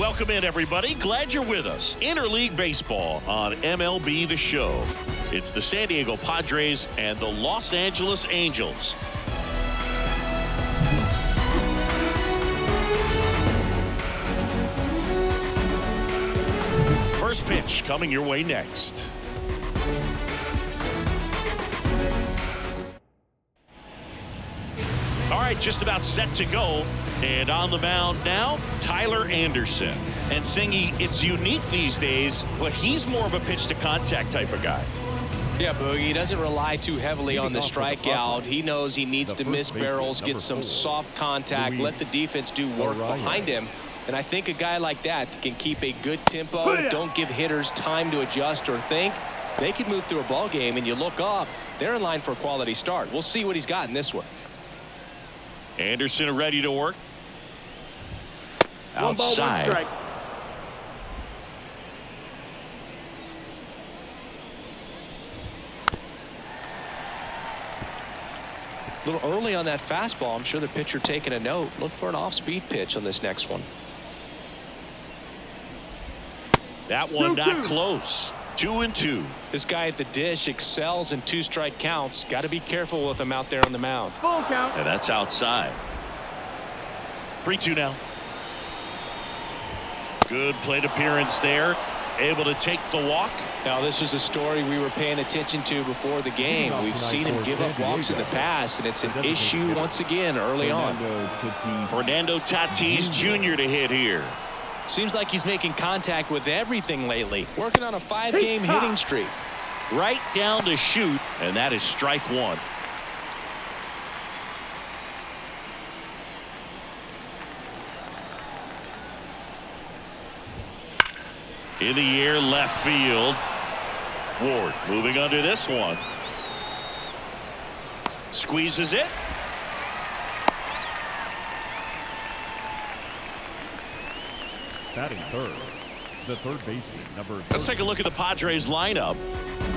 welcome in, everybody. Glad you're with us. Interleague Baseball on MLB The Show. It's the San Diego Padres and the Los Angeles Angels. First pitch coming your way next. All right, just about set to go. And on the mound now, Tyler Anderson. And Singy, it's unique these days, but he's more of a pitch-to-contact type of guy. Yeah, Boogie, he doesn't rely too heavily on the strikeout. He knows he needs to miss barrels, get some soft contact, let the defense do work behind him. And I think a guy like that can keep a good tempo, don't give hitters time to adjust or think. They can move through a ball game, and you look up, they're in line for a quality start. We'll see what he's got in this one. Anderson ready to work. Outside. 1 ball, 1 strike. A little early on that fastball. I'm sure the pitcher taking a note. Look for an off-speed pitch on this next one. That one not close. 2-2. This guy at the dish excels in 2-strike counts. Got to be careful with him out there on the mound. Full count. And that's outside. 3-2 now. Good plate appearance there. Able to take the walk. Now, this was a story we were paying attention to before the game. We've seen him give up walks in the past, and it's an issue once again early on. Fernando Tatis Jr. to hit here. Seems like he's making contact with everything lately. Working on a 5-game hitting streak. Right down to shoot, and that is strike one. In the air, left field. Ward moving under this one. Squeezes it. Batting third, the third baseman, number 30. Let's take a look at the Padres lineup.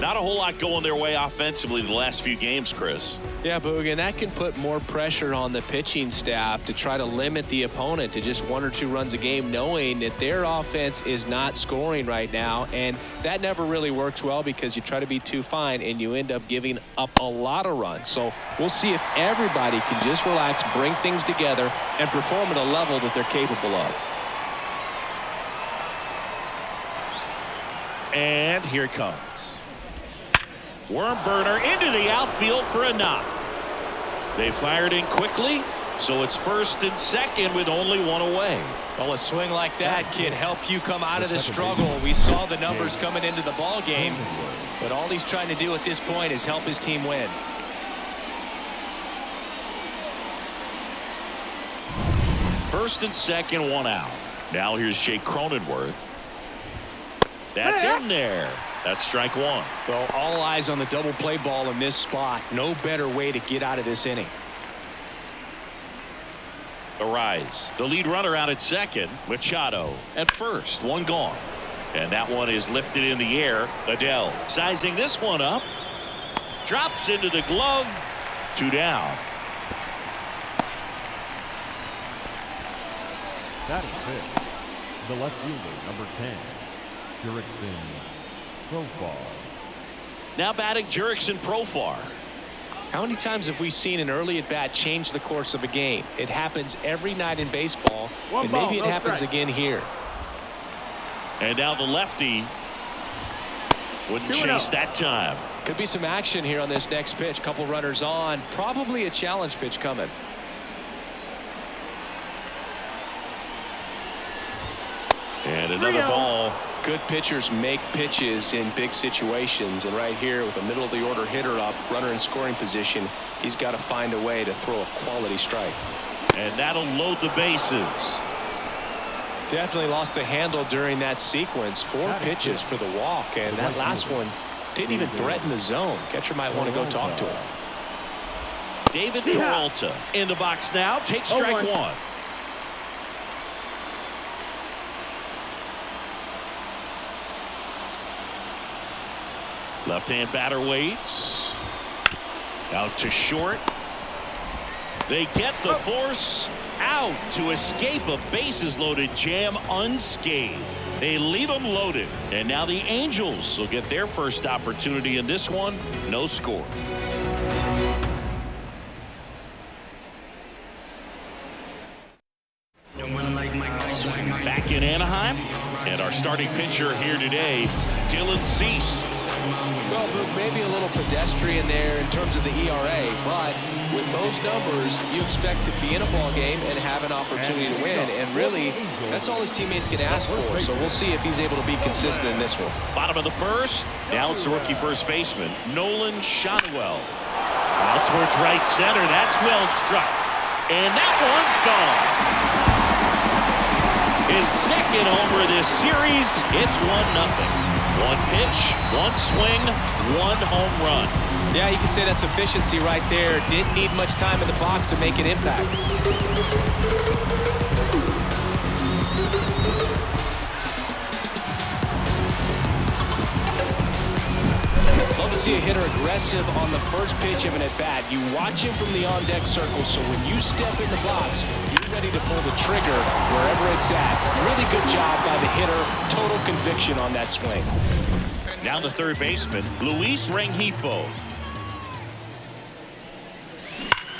Not a whole lot going their way offensively the last few games, Chris. Yeah, Boog, and that can put more pressure on the pitching staff to try to limit the opponent to just 1 or 2 runs a game, knowing that their offense is not scoring right now. And that never really works well because you try to be too fine and you end up giving up a lot of runs. So we'll see if everybody can just relax, bring things together, and perform at a level that they're capable of. And here it comes. Worm burner into the outfield for a knock. They fired in quickly, so it's first and second with only 1 away. Well, a swing like that can help you come out of the struggle. We saw the numbers coming into the ball game, but all he's trying to do at this point is help his team win. First and second, 1 out. Now here's Jake Cronenworth. That's in there. That's strike one. Well, all eyes on the double play ball in this spot. No better way to get out of this inning. The rise. The lead runner out at second. Machado at first. 1 gone. And that one is lifted in the air. Adele sizing this one up. Drops into the glove. 2 down. Batting fifth, the left fielder, number 10. Jurickson Profar. Now batting Jurickson Profar. How many times have we seen an early at bat change the course of a game? It happens every night in baseball, and maybe it happens again here. And now the lefty wouldn't chase that time. Could be some action here on this next pitch. Couple runners on. Probably a challenge pitch coming. And another ball. Good pitchers make pitches in big situations, and right here with the middle of the order hitter up, runner in scoring position, he's got to find a way to throw a quality strike. And that'll load the bases. Definitely lost the handle during that sequence. 4 pitches for the walk, and that last one didn't even threaten the zone. Catcher might want to go talk to him. David Peralta in the box now. Takes strike one. Left-hand batter waits. Out to short. They get the force, out to escape a bases-loaded jam unscathed. They leave them loaded. And now the Angels will get their first opportunity in this one. No score. Back in Anaheim, and our starting pitcher here today, Dylan Cease. Well, maybe a little pedestrian there in terms of the ERA, but with those numbers, you expect to be in a ball game and have an opportunity to win. And really, that's all his teammates can ask for. So we'll see if he's able to be consistent in this one. Bottom of the first. Now it's the rookie first baseman, Nolan Shotwell. Out towards right center. That's well struck. And that one's gone. His second homer of this series. It's 1-0. One pitch, one swing, one home run. Yeah, you can say that's efficiency right there. Didn't need much time in the box to make an impact. Love to see a hitter aggressive on the first pitch of an at-bat. You watch him from the on-deck circle, so when you step in the box, you're ready to pull the trigger wherever it's at. Really good job by the hitter. Total conviction on that swing. Now the third baseman, Luis Rengifo.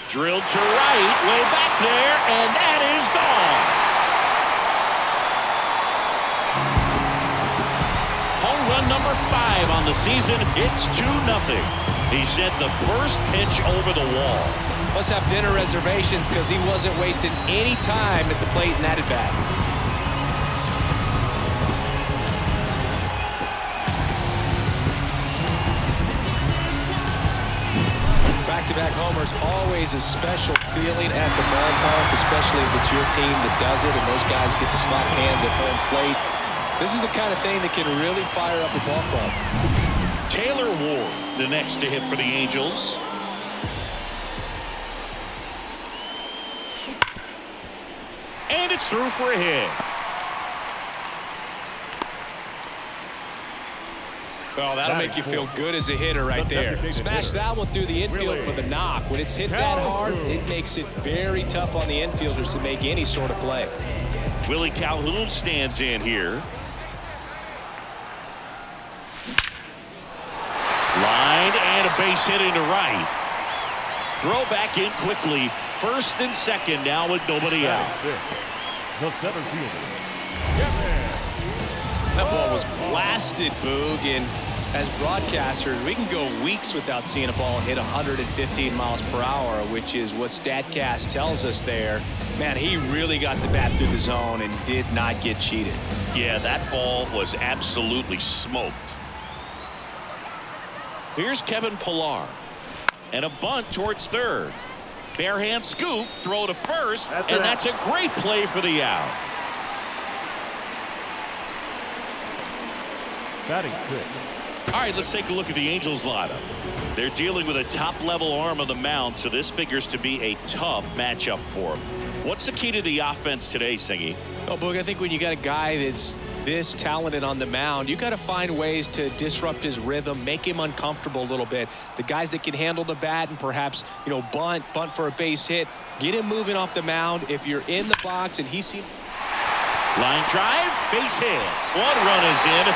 Drilled to right, way back there, and that is gone. Home run number 5 on the season. It's 2-0. He sent the first pitch over the wall. Must have dinner reservations because he wasn't wasting any time at the plate in that at-bat. Back-to-back homers, always a special feeling at the ballpark, especially if it's your team that does it and those guys get to slap hands at home plate. This is the kind of thing that can really fire up a ball club. Taylor Ward, the next to hit for the Angels. And it's through for a hit. Well, that'll make you feel good as a hitter right there. Smash that one through the infield for the knock. When it's hit that hard, it makes it very tough on the infielders to make any sort of play. Willie Calhoun stands in here. Line and a base hit into right. Throw back in quickly. First and second now with nobody out. The center fielder. That ball was blasted, Boog, and as broadcasters, we can go weeks without seeing a ball hit 115 miles per hour, which is what StatCast tells us there. Man, he really got the bat through the zone and did not get cheated. Yeah, that ball was absolutely smoked. Here's Kevin Pillar. And a bunt towards third. Barehand scoop, throw to first, and that's a great play for the out. Batting sixth. All right, let's take a look at the Angels lineup. They're dealing with a top-level arm on the mound, so this figures to be a tough matchup for them. What's the key to the offense today, Singy? Well, Boog, I think when you got a guy that's this talented on the mound, you got to find ways to disrupt his rhythm, make him uncomfortable a little bit. The guys that can handle the bat and perhaps, bunt for a base hit, get him moving off the mound. If you're in the box and he's seen. Line drive, base hit. One run is in.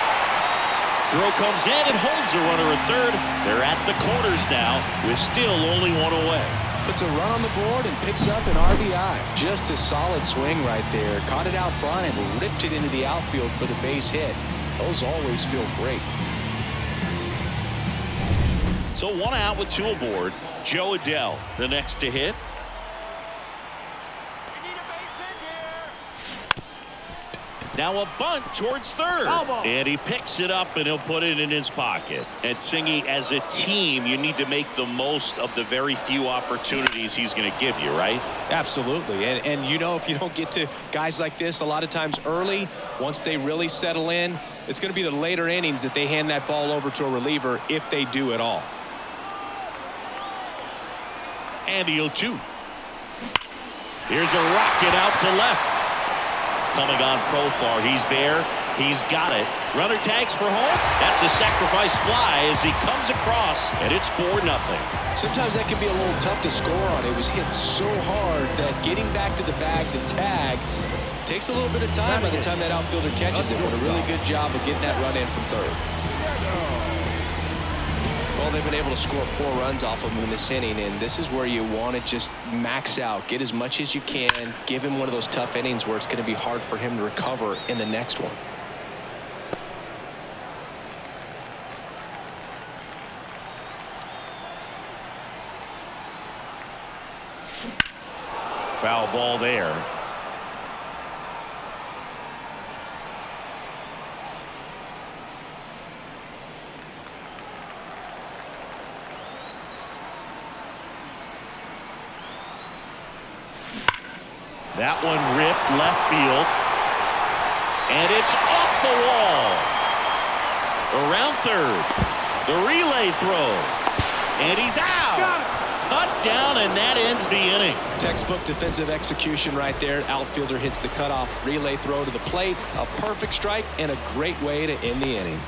Throw comes in and holds the runner at third. They're at the corners now with still only one away. Puts a run on the board and picks up an RBI. Just a solid swing right there. Caught it out front and ripped it into the outfield for the base hit. Those always feel great. So one out with two aboard. Joe Adell, the next to hit. Now a bunt towards third. And he picks it up and he'll put it in his pocket. And Singy, as a team, you need to make the most of the very few opportunities he's going to give you, right? Absolutely. And if you don't get to guys like this a lot of times early, once they really settle in, it's going to be the later innings that they hand that ball over to a reliever if they do at all. And he'll chew. Here's a rocket out to left. Coming on profile, he's there He's got it. Runner tags for home. That's a sacrifice fly as he comes across, and it's 4-0. Sometimes that can be a little tough to score on. It was hit so hard that getting back to the bag to tag takes a little bit of time by the time that outfielder catches it. But a really good job of getting that run in from third. Well, they've been able to score 4 runs off of him in this inning, and this is where you want to just max out, get as much as you can, give him one of those tough innings where it's going to be hard for him to recover in the next one. Foul ball there. That one ripped left field. And it's off the wall. Around third. The relay throw. And he's out. Cut down, and that ends the inning. Textbook defensive execution right there. Outfielder hits the cutoff relay throw to the plate. A perfect strike and a great way to end the inning.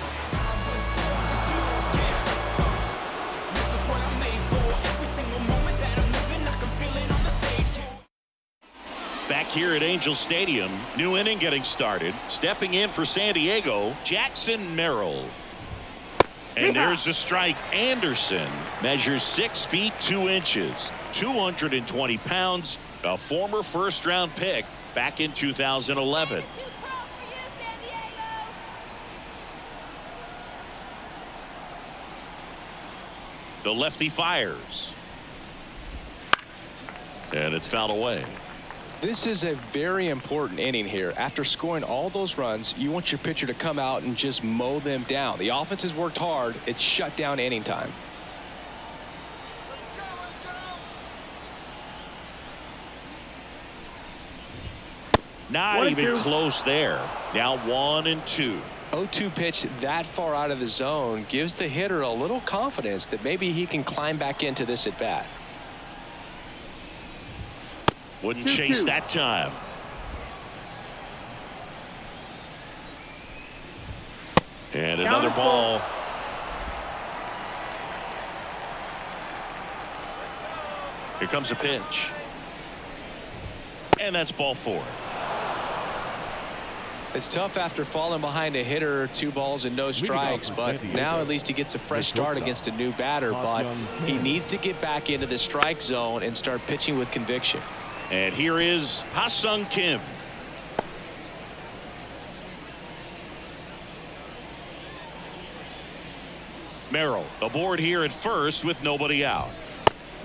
Back here at Angel Stadium, new inning getting started. Stepping in for San Diego, Jackson Merrill. And there's a strike. Anderson measures 6 feet 2 inches, 220 pounds, a former first-round pick back in 2011. The lefty fires. And it's fouled away. This is a very important inning here. After scoring all those runs, you want your pitcher to come out and just mow them down. The offense has worked hard. It's shut down inning time. Not even close there. Now 1-2. 0-2 pitch that far out of the zone gives the hitter a little confidence that maybe he can climb back into this at bat. Wouldn't chase that time. And another ball. Here comes a pitch. And that's ball 4. It's tough after falling behind a hitter, 2 balls and no strikes, but now at least he gets a fresh start against a new batter. But he needs to get back into the strike zone and start pitching with conviction. And here is Ha-Sung Kim. Merrill aboard here at first with nobody out.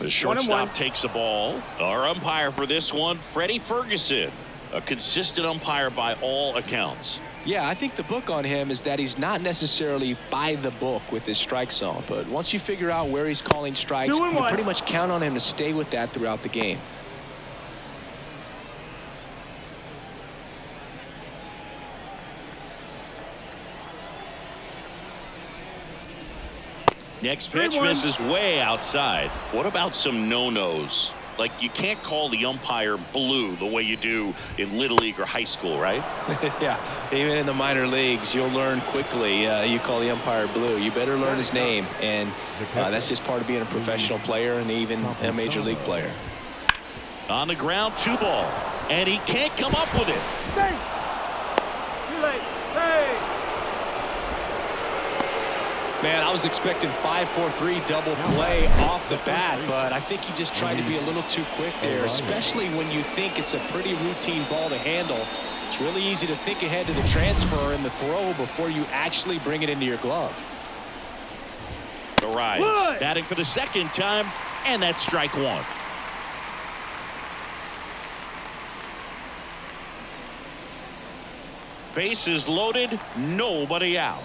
The shortstop takes the ball. Our umpire for this one, Freddie Ferguson, a consistent umpire by all accounts. Yeah, I think the book on him is that he's not necessarily by the book with his strike zone, but once you figure out where he's calling strikes, you pretty much count on him to stay with that throughout the game. Next pitch misses way outside. What about some no-nos? Like, you can't call the umpire blue the way you do in Little League or high school, right? Yeah, even in the minor leagues, you'll learn quickly. You call the umpire blue. You better learn his name, and that's just part of being a professional player and even a major league player. On the ground, 2 ball, and he can't come up with it. Stay. Too late. Stay. Man, I was expecting 5-4-3 double play off the bat, but I think he just tried to be a little too quick there, especially when you think it's a pretty routine ball to handle. It's really easy to think ahead to the transfer and the throw before you actually bring it into your glove. The rise, batting for the second time, and that's strike 1. Bases loaded, nobody out.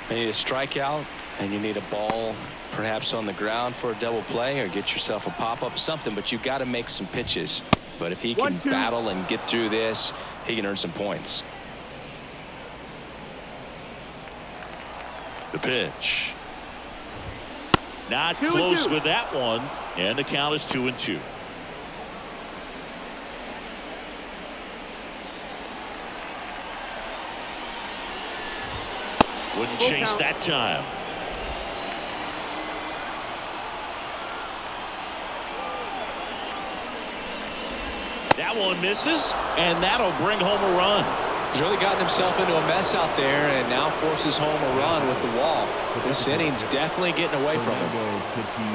You need a strikeout, and you need a ball perhaps on the ground for a double play or get yourself a pop-up, something, but you've got to make some pitches. But if he can battle and get through this, he can earn some points. The pitch. Not close with that one, and the count is 2-2. Wouldn't chase that time. That one misses, and that'll bring home a run. He's really gotten himself into a mess out there and now forces home a run with the wall. This inning's definitely getting away from him.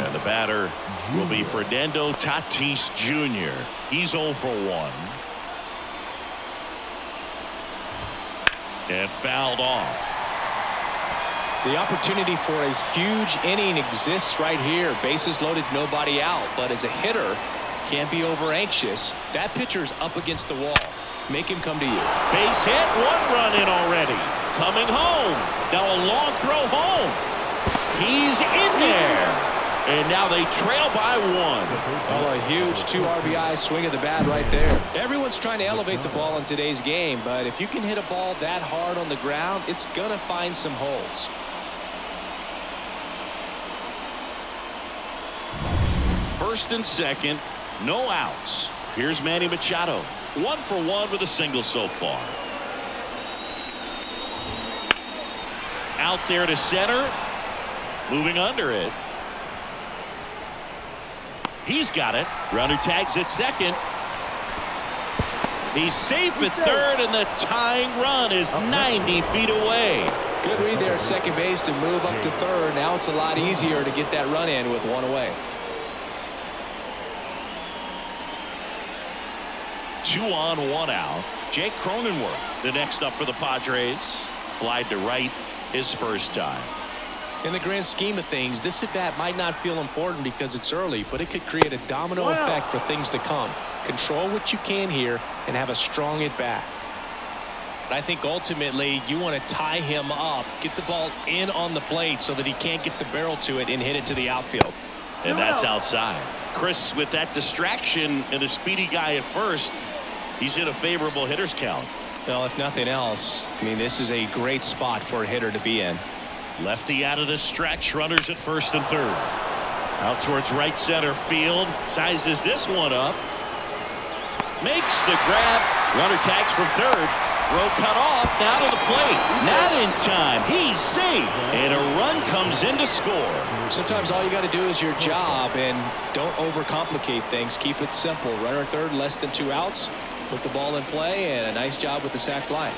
And the batter will be Fernando Tatis Jr. He's 0 for 1. And fouled off. The opportunity for a huge inning exists right here. Bases loaded, nobody out. But as a hitter, can't be over anxious. That pitcher's up against the wall. Make him come to you. Base hit, 1 run in already. Coming home. Now a long throw home. He's in there. And now they trail by 1. Oh, a huge 2 RBI swing of the bat right there. Everyone's trying to elevate the ball in today's game, but if you can hit a ball that hard on the ground, it's going to find some holes. First and second, no outs. Here's Manny Machado. 1 for 1 with a single so far. Out there to center. Moving under it. He's got it. Runner tags at second. He's safe at third, and the tying run is 90 feet away. Good read there at second base to move up to third. Now it's a lot easier to get that run in with 1 away. 2 on, 1 out. Jake Cronenworth, the next up for the Padres. Flied to right his first time. In the grand scheme of things, this at-bat might not feel important because it's early, but it could create a domino effect for things to come. Control what you can here and have a strong at-bat. I think ultimately you want to tie him up, get the ball in on the plate so that he can't get the barrel to it and hit it to the outfield. And that's outside. Chris, with that distraction and a speedy guy at first, he's in a favorable hitter's count. Well, if nothing else, I mean, this is a great spot for a hitter to be in. Lefty out of the stretch, runners at first and third. Out towards right center field, sizes this one up. Makes the grab, runner tags from third. Throw cut off, now to the plate. Not in time, he's safe. And a run comes in to score. Sometimes all you got to do is your job and don't overcomplicate things. Keep it simple. Runner at third, less than 2 outs. Put the ball in play, and a nice job with the sac fly.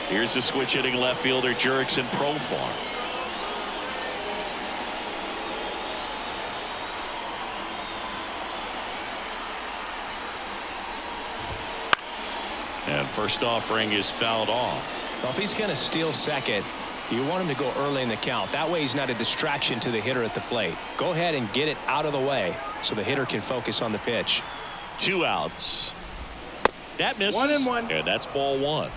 Here's the switch hitting left fielder Jurickson Profar. And first offering is fouled off. Well, if he's going to steal second, you want him to go early in the count. That way he's not a distraction to the hitter at the plate. Go ahead and get it out of the way so the hitter can focus on the pitch. 2 outs. That misses. 1 and 1. And that's ball 1.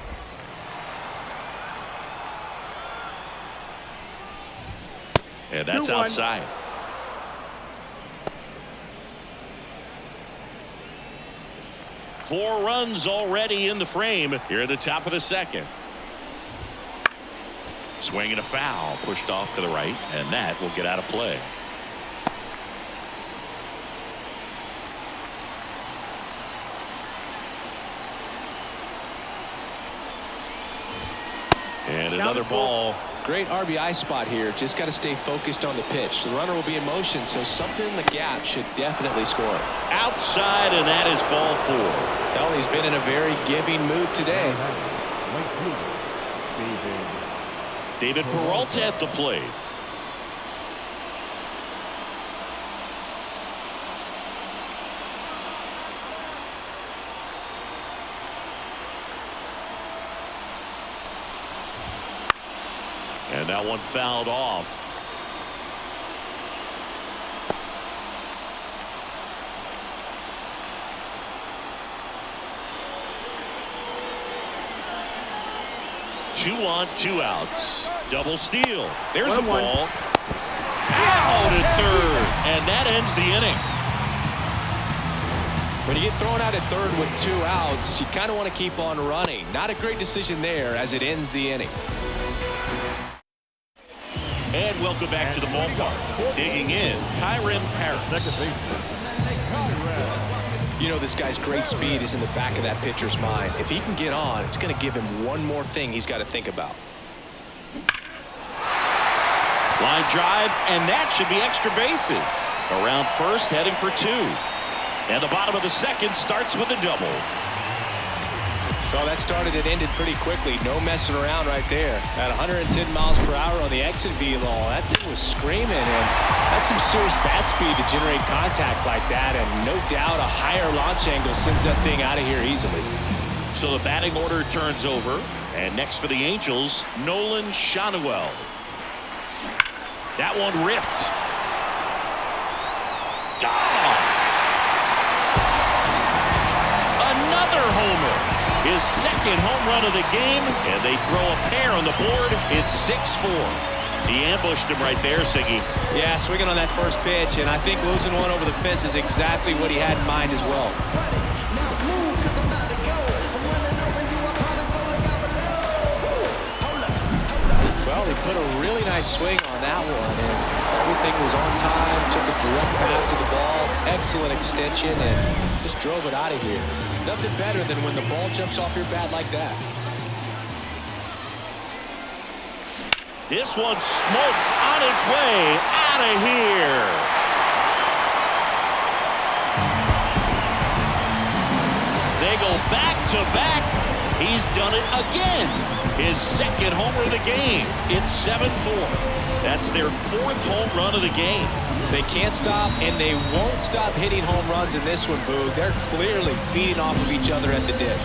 And that's 2-1. outside. Four runs already in the frame here at the top of the second. Swing and a foul, pushed off to the right, and that will get out of play. And another ball. Great RBI spot here. Just got to stay focused on the pitch. The runner will be in motion, so something in the gap should definitely score. Outside, and that is ball 4. Well, he's been in a very giving mood today. David Peralta at the plate. And that one fouled off. Two on, 2 outs. Double steal. There's the ball. Out at third. And that ends the inning. When you get thrown out at third with 2 outs, you kind of want to keep on running. Not a great decision there as it ends the inning. And welcome back to the ballpark. Digging in, Kyron Paris. You know, this guy's great speed is in the back of that pitcher's mind. If he can get on, it's going to give him one more thing he's got to think about. Line drive, and that should be extra bases. Around first, heading for 2. And the bottom of the second starts with a double. Well, that started and ended pretty quickly. No messing around right there. At 110 miles per hour on the exit velo, that thing was screaming, and that's some serious bat speed to generate contact like that, and no doubt a higher launch angle sends that thing out of here easily. So the batting order turns over, and next for the Angels, Nolan Shanuel. That one ripped. Gone! Another homer. His second home run of the game, and they throw a pair on the board. It's 6-4. He ambushed him right there, Siggy. Yeah, swinging on that first pitch, and I think losing one over the fence is exactly what he had in mind as well. Well, he put a really nice swing on that one, and everything was on time, took a direct path to the ball, excellent extension, and just drove it out of here. Nothing better than when the ball jumps off your bat like that. This one smoked on its way out of here. They go back to back. He's done it again. His second homer of the game. It's 7-4. That's their 4th home run of the game. They can't stop, and they won't stop hitting home runs in this one, Boog. They're clearly feeding off of each other at the dish.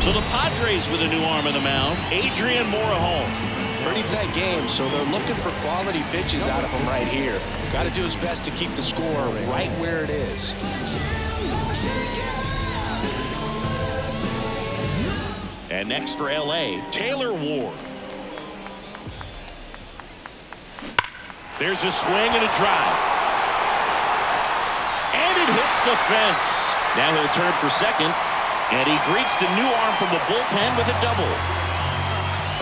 So the Padres with a new arm in the mound. Adrian Morejon. Pretty tight game, so they're looking for quality pitches out of him right here. Got to do his best to keep the score right where it is. And next for L.A., Taylor Ward. There's a swing and a drive. And it hits the fence. Now he'll turn for second, and he greets the new arm from the bullpen with a double.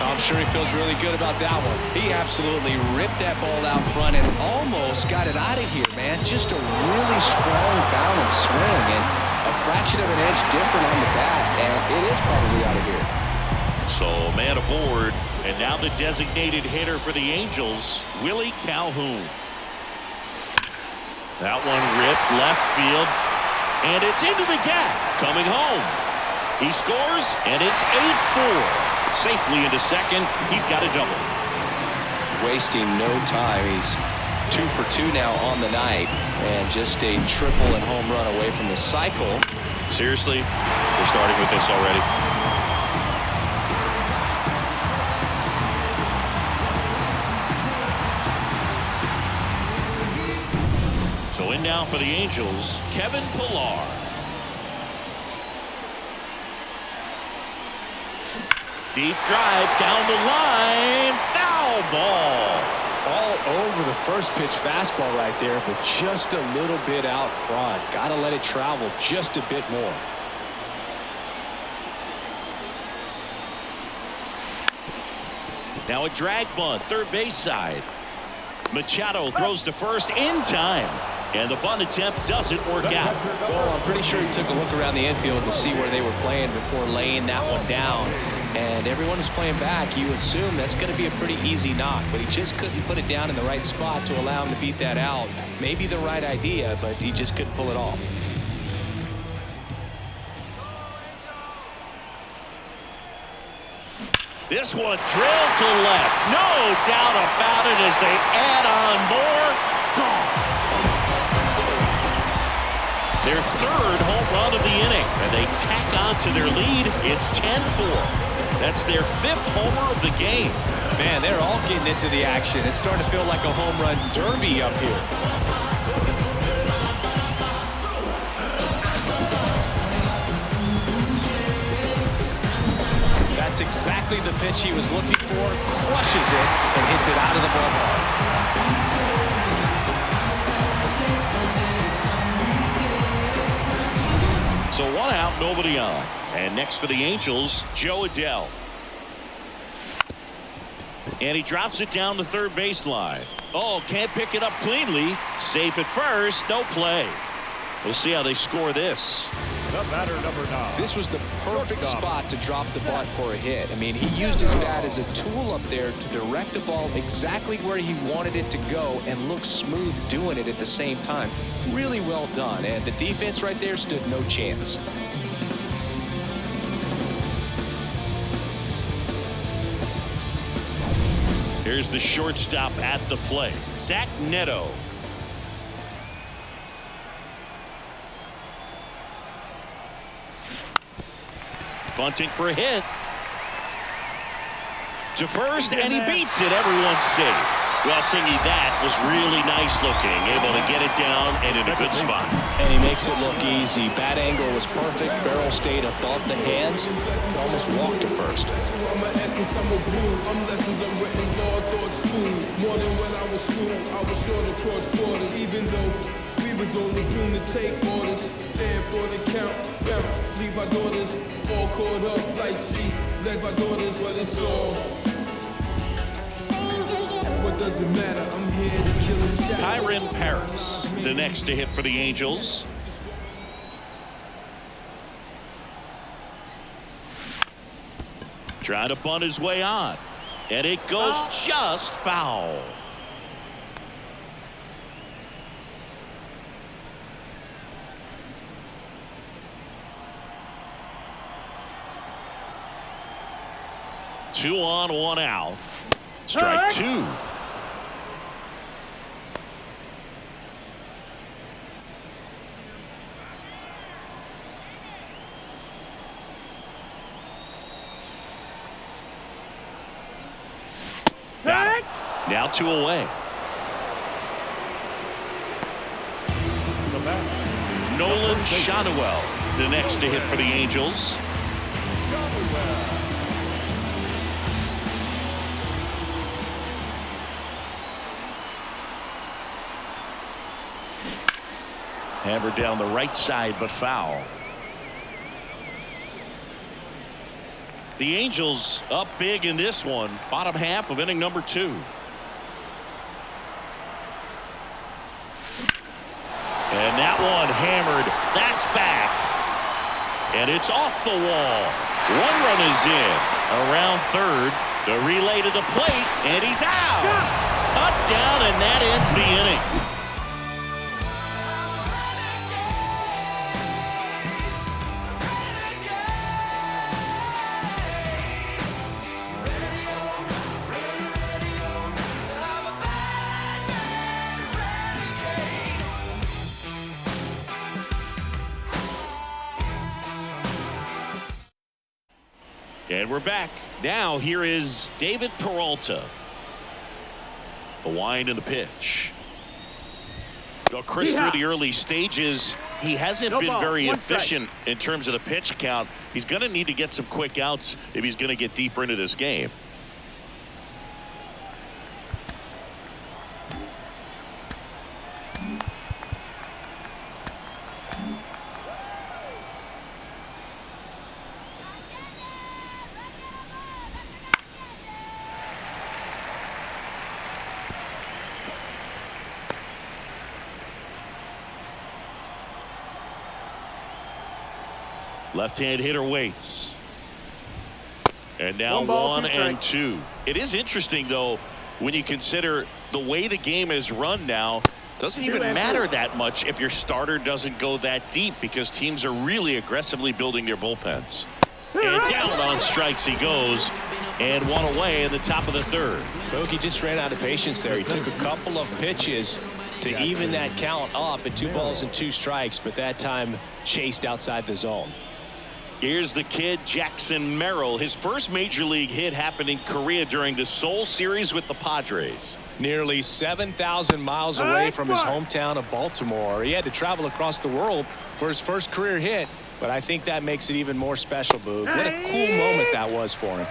I'm sure he feels really good about that one. He absolutely ripped that ball out front and almost got it out of here, man. Just a really strong balance swing and a fraction of an inch different on the bat, and it is probably out of here. So man aboard, and now the designated hitter for the Angels, Willie Calhoun. That one ripped left field, and it's into the gap, coming home. He scores, and it's 8-4. Safely into second. He's got a double. Wasting no time. He's 2 for 2 now on the night, and just a triple and home run away from the cycle. Seriously, we're starting with this already. So in now for the Angels, Kevin Pillar. Deep drive down the line. Foul ball. All over the first pitch fastball right there, but just a little bit out front. Got to let it travel just a bit more. Now a drag bunt, third base side. Machado throws to first in time, and the bunt attempt doesn't work out. Well, I'm pretty sure he took a look around the infield to see where they were playing before laying that one down. And everyone is playing back. You assume that's going to be a pretty easy knock, but he just couldn't put it down in the right spot to allow him to beat that out. Maybe the right idea, but he just couldn't pull it off. This one drilled to left. No doubt about it as they add on more. Gone. Their 3rd home run of the inning, and they tack on to their lead. It's 10-4. That's their 5th homer of the game. Man, they're all getting into the action. It's starting to feel like a home run derby up here. That's exactly the pitch he was looking for. Crushes it and hits it out of the ballpark. So 1 out, nobody on. And next for the Angels, Joe Adell. And he drops it down the third baseline. Oh, can't pick it up cleanly. Safe at first. No play. We'll see how they score this. The batter, number 9. This was the perfect spot to drop the butt for a hit. I mean, he used his bat as a tool up there to direct the ball exactly where he wanted it to go and look smooth doing it at the same time. Really well done. And the defense right there stood no chance. Here's the shortstop at the plate, Zach Neto. Bunting for a hit. To first, and he beats it. Everyone's safe. Well, Singy, that was really nice looking. Able to get it down and in a good spot. And he makes it look easy. Bat angle was perfect. Barrel stayed above the hands. Almost walked to first. I'm an essence, I'm a glue. I'm lessons, I'm written law, thoughts food. More than when I was school, I was sure to cross borders. Even though we was only groomed to take orders. Stand for the count, bounce, leave our daughters all caught up like sheep. Led my daughters, but it's all. What does it matter? I'm here to kill a child. Kyron Paris, the next to hit for the Angels. Trying to bunt his way on. And it goes just foul. Two on, one out. Strike two. Now 2 away. Nolan Shadowell, the next to hit for the Angels. Hammered down the right side, but foul. The Angels up big in this one. Bottom half of inning number 2. And that one hammered. That's back. And it's off the wall. 1 run is in. Around third. The relay to the plate. And he's out. Up, down, and that ends the inning. And we're back. Now here is David Peralta. The wind and the pitch. Well, Chris, through the early stages, he hasn't been very efficient in terms of the pitch count. He's going to need to get some quick outs if he's going to get deeper into this game. Left-hand hitter waits. And now 1 and 2. It is interesting, though, when you consider the way the game is run now. Doesn't even matter that much if your starter doesn't go that deep, because teams are really aggressively building their bullpens. And down on strikes he goes. And 1 away in the top of the third. Bogey just ran out of patience there. He took a couple of pitches to even that count up at 2 balls and 2 strikes, but that time chased outside the zone. Here's the kid, Jackson Merrill. His first major league hit happened in Korea during the Seoul series with the Padres. Nearly 7,000 miles away from his hometown of Baltimore. He had to travel across the world for his first career hit, but I think that makes it even more special, Boog. What a cool moment that was for him.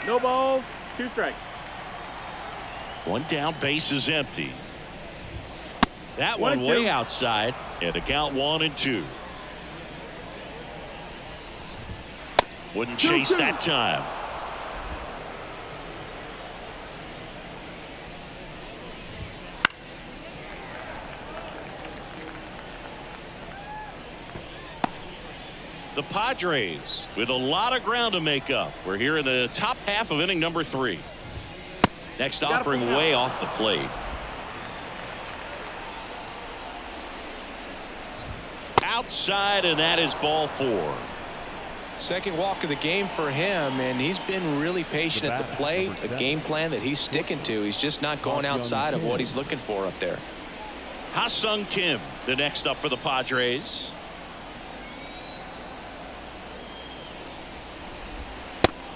No balls, 2 strikes. 1 down, base is empty. That one way outside, and the count 1 and 2. Wouldn't chase that time. The Padres with a lot of ground to make up. We're here in the top half of inning number 3. Next offering way off the plate. Outside, and that is ball 4. Second walk of the game for him, and he's been really patient at the plate. A game plan that he's sticking to. He's just not going outside of what he's looking for up there. Ha-Sung Kim, the next up for the Padres.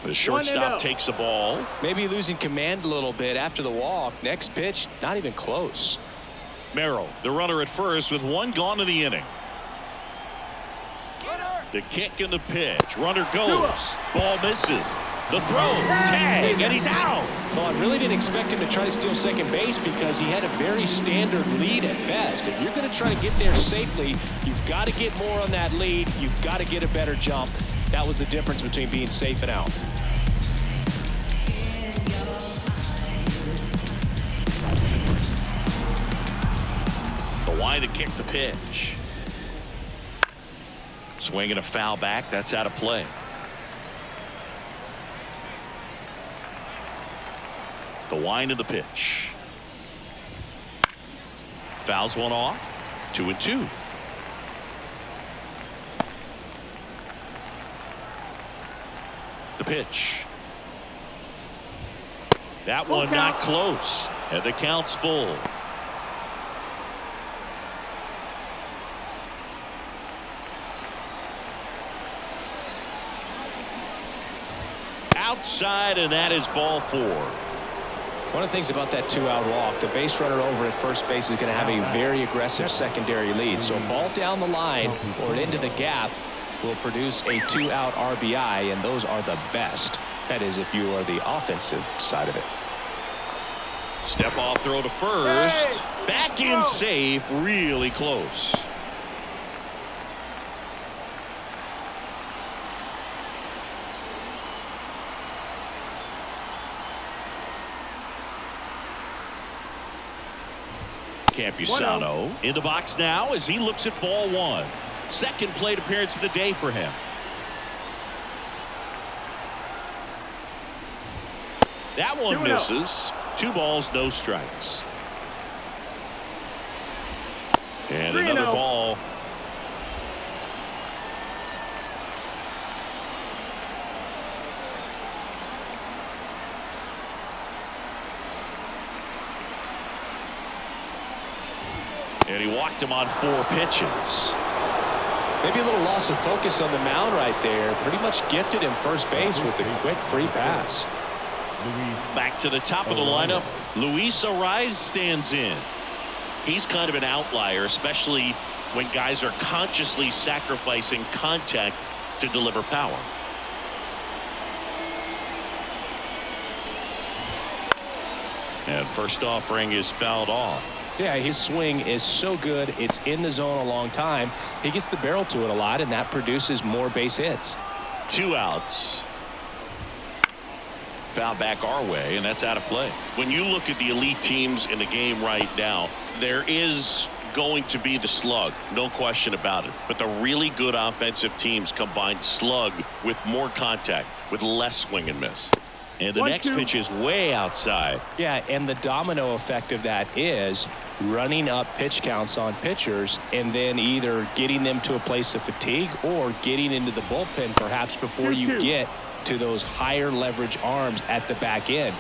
The shortstop takes the ball. Maybe losing command a little bit after the walk. Next pitch, not even close. Merrill, the runner at first with 1 gone in the inning. The kick and the pitch. Runner goes. Ball misses. The throw. Tag. And he's out. Well, I really didn't expect him to try to steal second base because he had a very standard lead at best. If you're going to try to get there safely, you've got to get more on that lead. You've got to get a better jump. That was the difference between being safe and out. The line to kick the pitch. Swinging a foul back. That's out of play. The wind of the pitch. Fouls one off. 2-2. The pitch. That one not close. And the count's full. Outside, and that is ball 4. One of the things about that 2-out walk, the base runner over at first base is going to have a very aggressive secondary lead. So a ball down the line or into the gap will produce a 2-out RBI, and those are the best. That is, if you are the offensive side of it. Step off throw to first. Back in safe. Really close. Campusano in the box now as he looks at ball 1. Second plate appearance of the day for him. That one misses. 2 balls, no strikes. And another ball. And he walked him on 4 pitches. Maybe a little loss of focus on the mound right there. Pretty much gifted him first base with a quick free pass. Back to the top of the lineup. Luis Arraez stands in. He's kind of an outlier, especially when guys are consciously sacrificing contact to deliver power. And first offering is fouled off. Yeah, his swing is so good. It's in the zone a long time. He gets the barrel to it a lot, and that produces more base hits. 2 outs. Foul back our way, and that's out of play. When you look at the elite teams in the game right now, there is going to be the slug, no question about it. But the really good offensive teams combine slug with more contact, with less swing and miss. And the next pitch is way outside. Yeah, and the domino effect of that is running up pitch counts on pitchers and then either getting them to a place of fatigue or getting into the bullpen perhaps before you get to those higher leverage arms at the back end.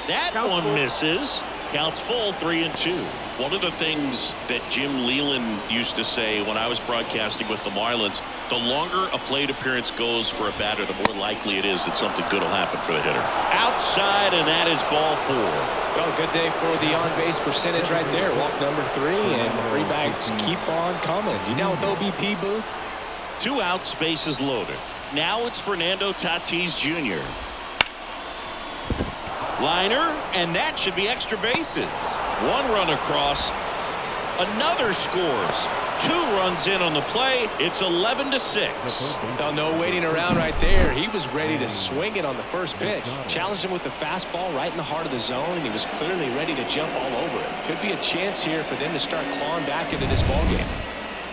That one misses. Counts full, 3-2. One of the things that Jim Leland used to say when I was broadcasting with the Marlins, the longer a plate appearance goes for a batter, the more likely it is that something good will happen for the hitter. Outside, and that is ball 4. Well, good day for the on-base percentage right there. Walk number 3, and the free bags keep on coming. You down with OBP, Boo? 2 outs, bases loaded. Now it's Fernando Tatis Jr. Liner, and that should be extra bases. 1 run across. Another scores. 2 runs in on the play. It's 11-6. Now, no waiting around right there. He was ready to swing it on the first pitch. Challenged him with the fastball right in the heart of the zone, and he was clearly ready to jump all over it. Could be a chance here for them to start clawing back into this ballgame.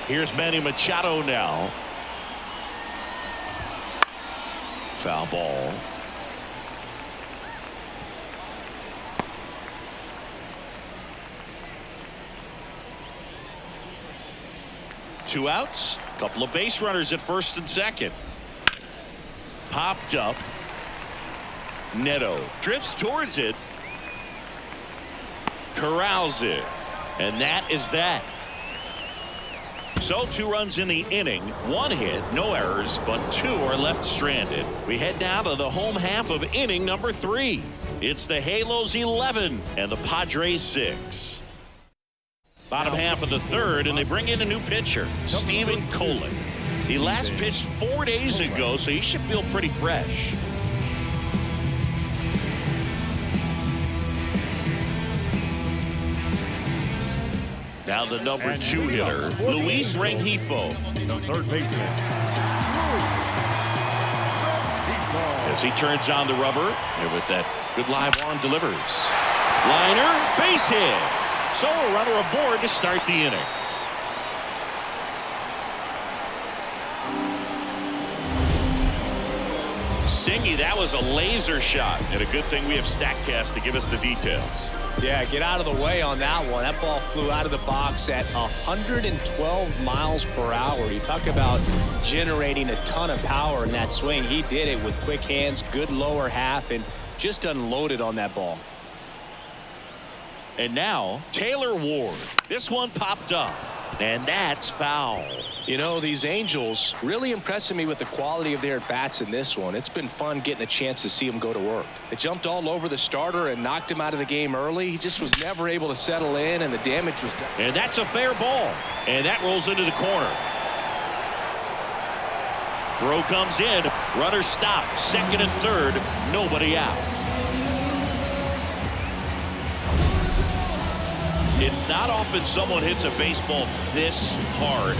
Here's Manny Machado now. Foul ball. Two outs. Couple of base runners at first and second. Popped up. Neto drifts towards it. Corrals it. And that is that. So 2 runs in the inning, 1 hit, no errors, but 2 are left stranded. We head down to the home half of inning number 3. It's the Halos 11 and the Padres 6. Bottom half of the 3rd, and they bring in a new pitcher, Steven Kolick. He last pitched 4 days ago, so he should feel pretty fresh. Now the number 2 hitter, Luis Rengifo. Third baseman. As he turns on the rubber, and with that good live arm delivers. Liner, base hit. So a runner aboard to start the inning. Singy, that was a laser shot, and a good thing we have StatCast to give us the details. Yeah, get out of the way on that one. That ball flew out of the box at 112 miles per hour. You talk about generating a ton of power in that swing. He did it with quick hands, good lower half, and just unloaded on that ball. And now Taylor Ward. This one popped up, and that's foul. You know, these Angels really impressing me with the quality of their at-bats in this one. It's been fun getting a chance to see them go to work. They jumped all over the starter and knocked him out of the game early. He just was never able to settle in, and the damage was done. And that's a fair ball, and that rolls into the corner. Throw comes in, runner stopped, second and third, nobody out. It's not often someone hits a baseball this hard.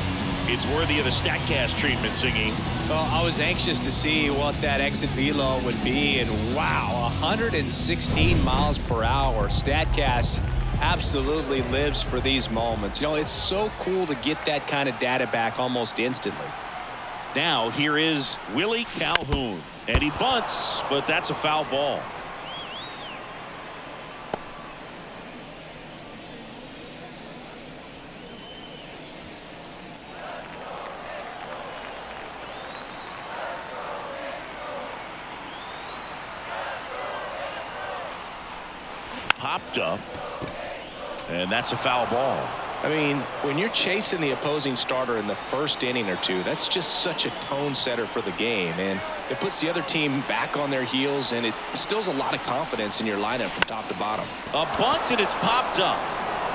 It's worthy of a StatCast treatment, Singy. Well, I was anxious to see what that exit velo would be, and wow, 116 miles per hour. StatCast absolutely lives for these moments. You know, it's so cool to get that kind of data back almost instantly. Now here is Willie Calhoun, and he bunts, but that's a foul ball. Popped up, and that's a foul ball. I mean, when you're chasing the opposing starter in the first inning or two, that's just such a tone setter for the game, and it puts the other team back on their heels, and it instills a lot of confidence in your lineup from top to bottom. A bunt, and it's popped up.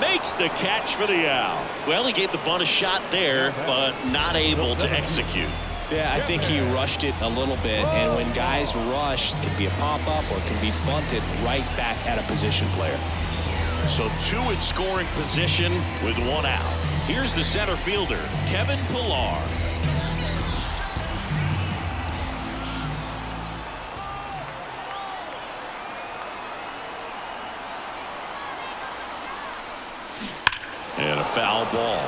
Makes the catch for the out. Well, he gave the bunt a shot there, but not able to execute. Yeah, I think he rushed it a little bit, and when guys rush, it can be a pop-up or it can be bunted right back at a position player. So 2 in scoring position with 1 out. Here's the center fielder, Kevin Pillar. And a foul ball.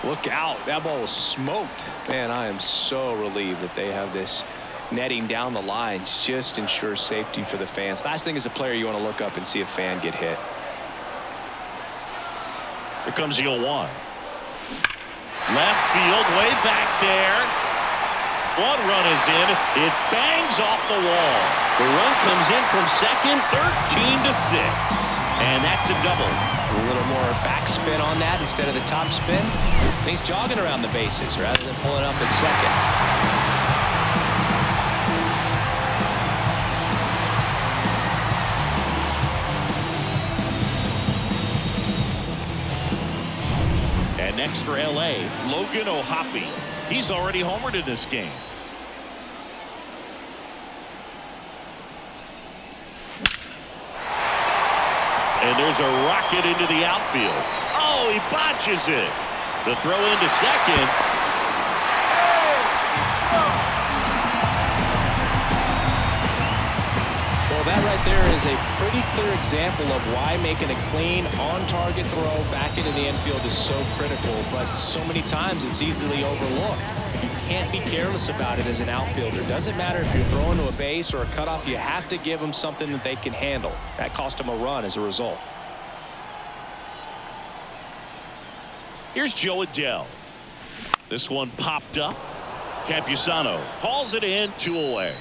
Look out. That ball was smoked. Man, I am so relieved that they have this netting down the lines. Just ensures safety for the fans. Last thing as a player, you want to look up and see a fan get hit. Here comes the 0-1. Left field, way back there. One run is in. It bangs off the wall. The run comes in from second, 13-6. And that's a double. A little more backspin on that instead of the top spin. And he's jogging around the bases rather than pulling up at second. And next for LA, Logan O'Hoppe. He's already homered in this game. And there's a rocket into the outfield. Oh, he botches it. The throw into second. Well, that right there is a pretty clear example of why making a clean, on-target throw back into the infield is so critical. But so many times it's easily overlooked. You can't be careless about it as an outfielder. Doesn't matter if you're throwing to a base or a cutoff. You have to give them something that they can handle. That cost them a run as a result. Here's Joe Adele. This one popped up. Campusano hauls it in, 2 away.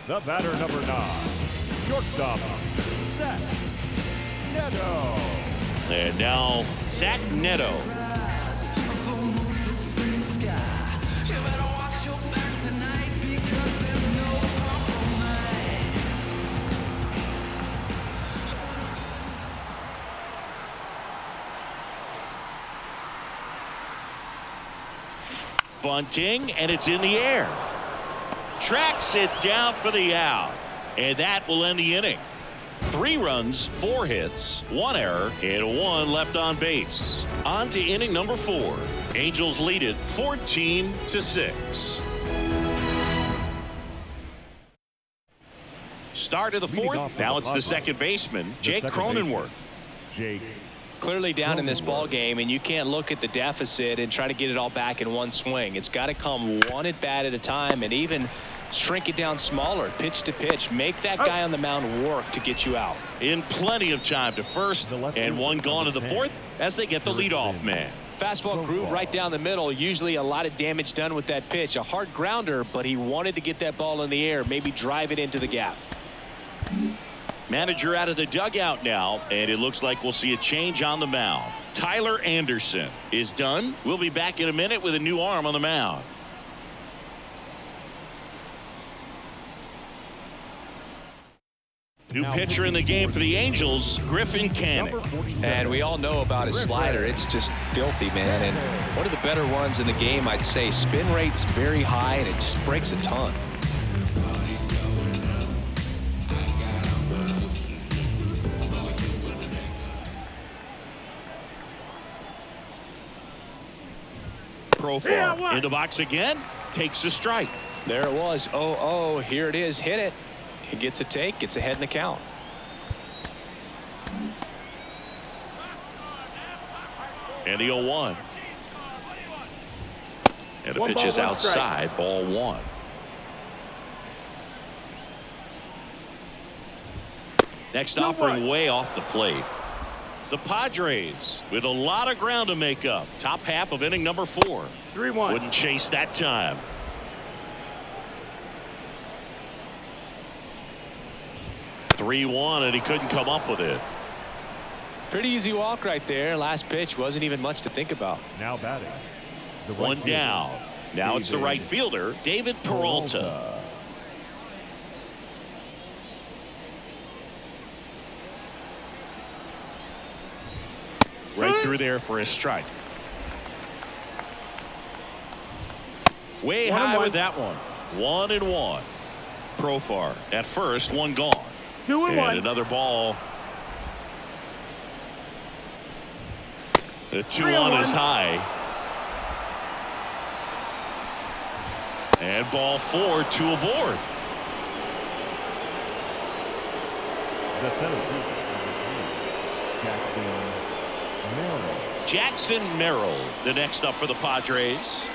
The batter, number 9, shortstop, Zach Neto. And now Zach Neto. Bunting, and it's in the air. Tracks it down for the out. And that will end the inning. 3 runs, 4 hits, 1 error, and 1 left on base. On to inning number 4. Angels lead it 14-6. Start of the 4th. Now it's the second baseman, Jake Cronenworth. Jake. Clearly down in this ball game, and you can't look at the deficit and try to get it all back in one swing. It's got to come one at bat at a time, and even shrink it down smaller, pitch to pitch. Make that guy on the mound work to get you out. In plenty of time to first, and 1 gone to the 4th as they get the leadoff man. Fastball groove right down the middle. Usually a lot of damage done with that pitch. A hard grounder, but he wanted to get that ball in the air, maybe drive it into the gap. Manager out of the dugout now, and it looks like we'll see a change on the mound. Tyler Anderson is done. We'll be back in a minute with a new arm on the mound. New pitcher in the game for the Angels, Griffin Canning. And we all know about his slider. It's just filthy, man. And one of the better ones in the game, I'd say. Spin rate's very high, and it just breaks a ton. Profar in the box again, takes a strike. There it was. 0-0. Here it is. Hit it. He gets a take, gets ahead in the count. And the 0-1. And the pitch is outside. Ball 1. Next offering way off the plate. The Padres with a lot of ground to make up. Top half of inning number 4. 3-1. Wouldn't chase that time. (3-1) and he couldn't come up with it. Pretty easy walk right there. Last pitch wasn't even much to think about. Now batting. The right 1 fielder, down. Now it's the right fielder, David Peralta. Right through there for a strike. Way high with that one. 1-1. Profar at first, 1 gone. 2-1. And another ball. The 2-1 is high. And ball 4, 2 aboard. The center fielder, Jackson Merrill. Jackson Merrill, the next up for the Padres.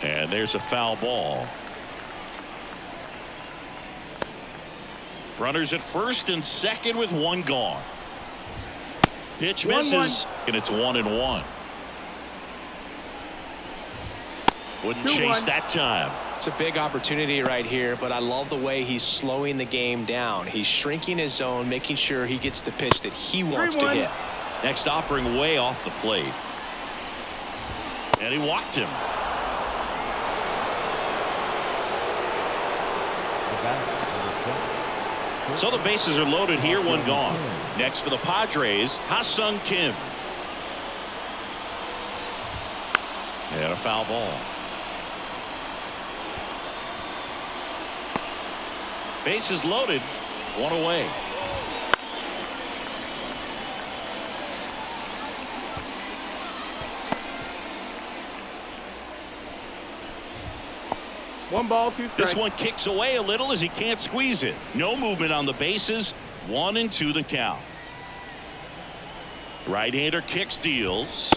And there's a foul ball. Runners at first and second with 1 gone. Pitch misses, and it's 1-1. Wouldn't chase that time. It's a big opportunity right here, but I love the way he's slowing the game down. He's shrinking his zone, making sure he gets the pitch that he wants to hit. Next offering way off the plate. And he walked him. So the bases are loaded here, 1 gone. Next for the Padres, Ha-Sung Kim. And a foul ball. Bases loaded, 1 away. 1 ball, 2 strikes. This one kicks away a little as he can't squeeze it. No movement on the bases. 1-2 the count. Right-hander kicks, deals.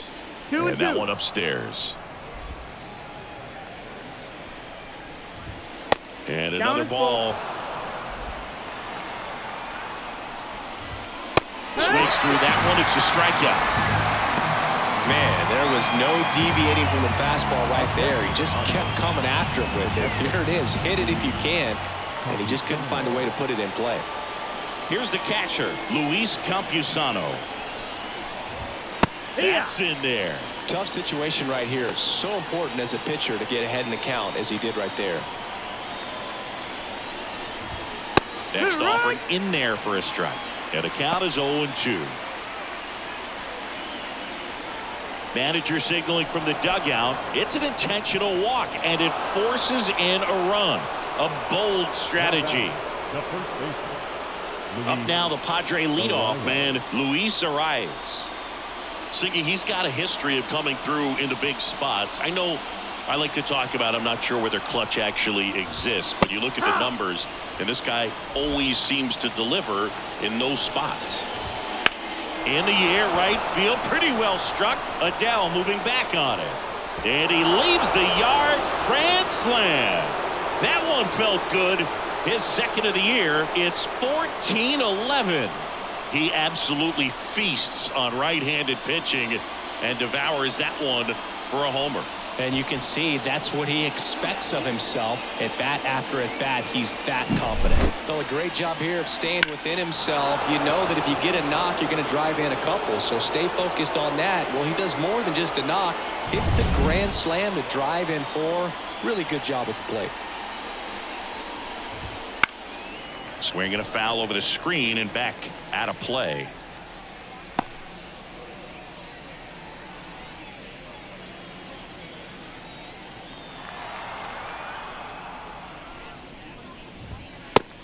2-2. And that one upstairs. And another ball. Swings through that one. It's a strikeout. Man, there was no deviating from the fastball right there. He just kept coming after him with it. Here it is. Hit it if you can. And he just couldn't find a way to put it in play. Here's the catcher, Luis Campusano. That's in there. Tough situation right here. It's so important as a pitcher to get ahead in the count as he did right there. Next offering in there for a strike. And the count is 0-2. Manager signaling from the dugout. It's an intentional walk, and it forces in a run. A bold strategy. The first baseman. Up now, the Padre leadoff man, Luis Arias. Siggy, he's got a history of coming through into big spots. I know I like to talk about, I'm not sure whether clutch actually exists, but you look at the numbers, and this guy always seems to deliver in those spots. In the air, right field, pretty well struck. Adele moving back on it. And he leaves the yard. Grand slam. That one felt good. His second of the year. It's 14-11. He absolutely feasts on right-handed pitching and devours that one for a homer. And you can see that's what he expects of himself at bat after at bat. He's that confident. Done a great job here of staying within himself. You know that if you get a knock, you're going to drive in a couple. So stay focused on that. Well, he does more than just a knock. It's the grand slam to drive in for. Really good job at the plate. Swinging a foul over the screen and back out of play.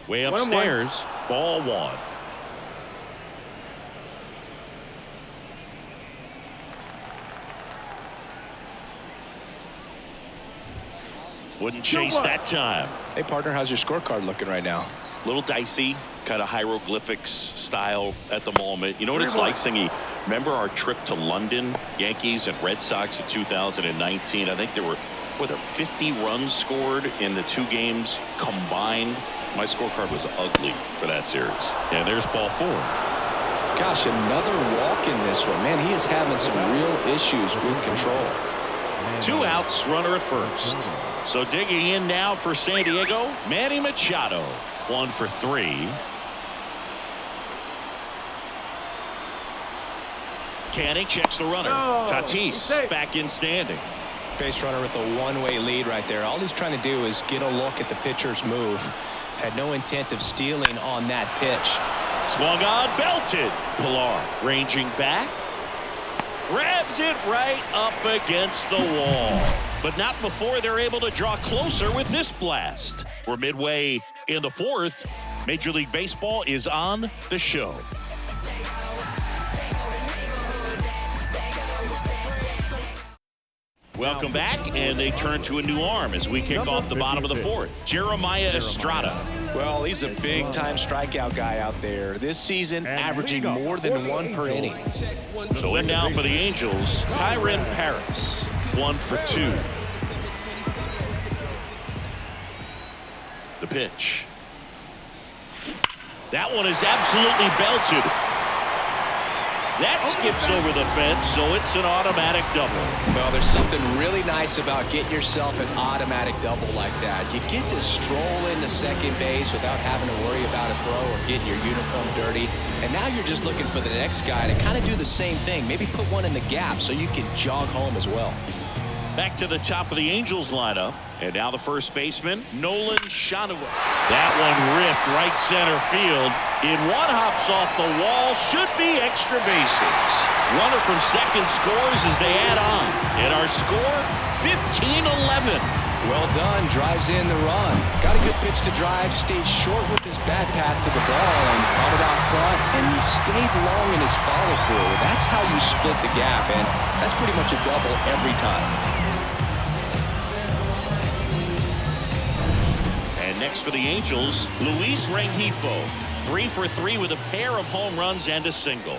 Way upstairs, ball 1. Wouldn't chase that time. Hey, partner, how's your scorecard looking right now? Little dicey, kind of hieroglyphics style at the moment. You know what it's like, Singy? Remember our trip to London, Yankees and Red Sox in 2019? I think there were 50 runs scored in the 2 games combined. My scorecard was ugly for that series. And there's ball 4. Gosh, another walk in this one. Man, he is having some real issues with control. 2 outs, runner at first. So digging in now for San Diego, Manny Machado. 1 for 3. Canning checks the runner. Tatis back in standing. Base runner with a one-way lead right there. All he's trying to do is get a look at the pitcher's move. Had no intent of stealing on that pitch. Swung on, belted. Pilar ranging back. Grabs it right up against the wall. But not before they're able to draw closer with this blast. We're midway in the 4th. Major League Baseball is on the show. Welcome back, and they turn to a new arm as we kick off the bottom of the 4th. Jeremiah Estrada. Well, he's a big-time strikeout guy out there. This season, averaging more than 1 per inning. So in now for the Angels, Kyren Paris. 1 for 2. The pitch. That one is absolutely belted. That skips over the fence, so it's an automatic double. Well, there's something really nice about getting yourself an automatic double like that. You get to stroll into second base without having to worry about a throw or getting your uniform dirty. And now you're just looking for the next guy to kind of do the same thing. Maybe put one in the gap so you can jog home as well. Back to the top of the Angels lineup. And now the first baseman, Nolan Schanuel. That one ripped right center field. In one hops off the wall. Should be extra bases. Runner from second scores as they add on. And our score, 15-11. Well done. Drives in the run. Got a good pitch to drive. Stayed short with his bat pat to the ball and caught it out front. And he stayed long in his follow-through. That's how you split the gap. And that's pretty much a double every time. Next for the Angels, Luis Rengifo. 3 for 3 with a pair of home runs and a single.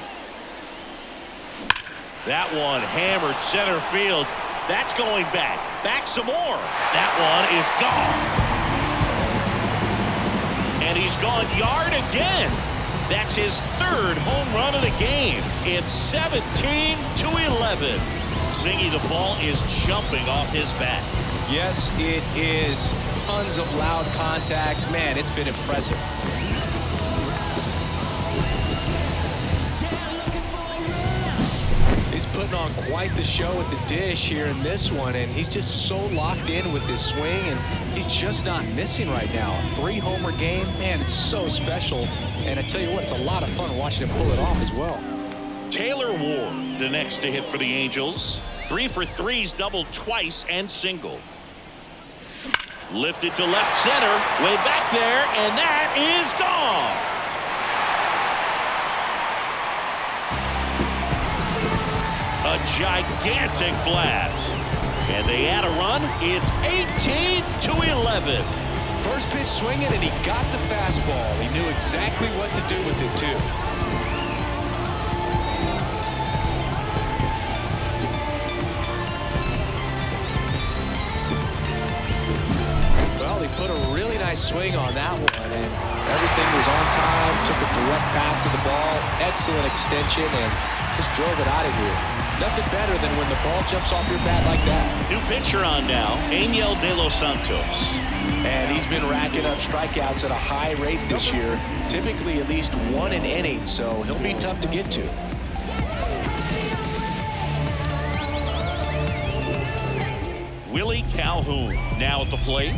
That one hammered center field. That's going back. Back some more. That one is gone. And he's gone yard again. That's his 3rd home run of the game. It's 17-11. Zingy, the ball is jumping off his bat. Yes, it is. Tons of loud contact. Man, it's been impressive. He's putting on quite the show at the dish here in this one, and he's just so locked in with this swing, and he's just not missing right now. 3-homer game, man, it's so special. And I tell you what, it's a lot of fun watching him pull it off as well. Taylor Ward, the next to hit for the Angels. 3 for 3's doubled twice and single. Lifted to left center, way back there, and that is gone. A gigantic blast. And they add a run. It's 18-11. First pitch swinging, and he got the fastball. He knew exactly what to do with it, too. Well, he put a really nice swing on that one, and everything was on time. Took a direct path to the ball. Excellent extension, and just drove it out of here. Nothing better than when the ball jumps off your bat like that. New pitcher on now, Angel De Los Santos. And he's been racking up strikeouts at a high rate this year, typically at least 1 an inning, so he'll be tough to get to. Willie Calhoun now at the plate.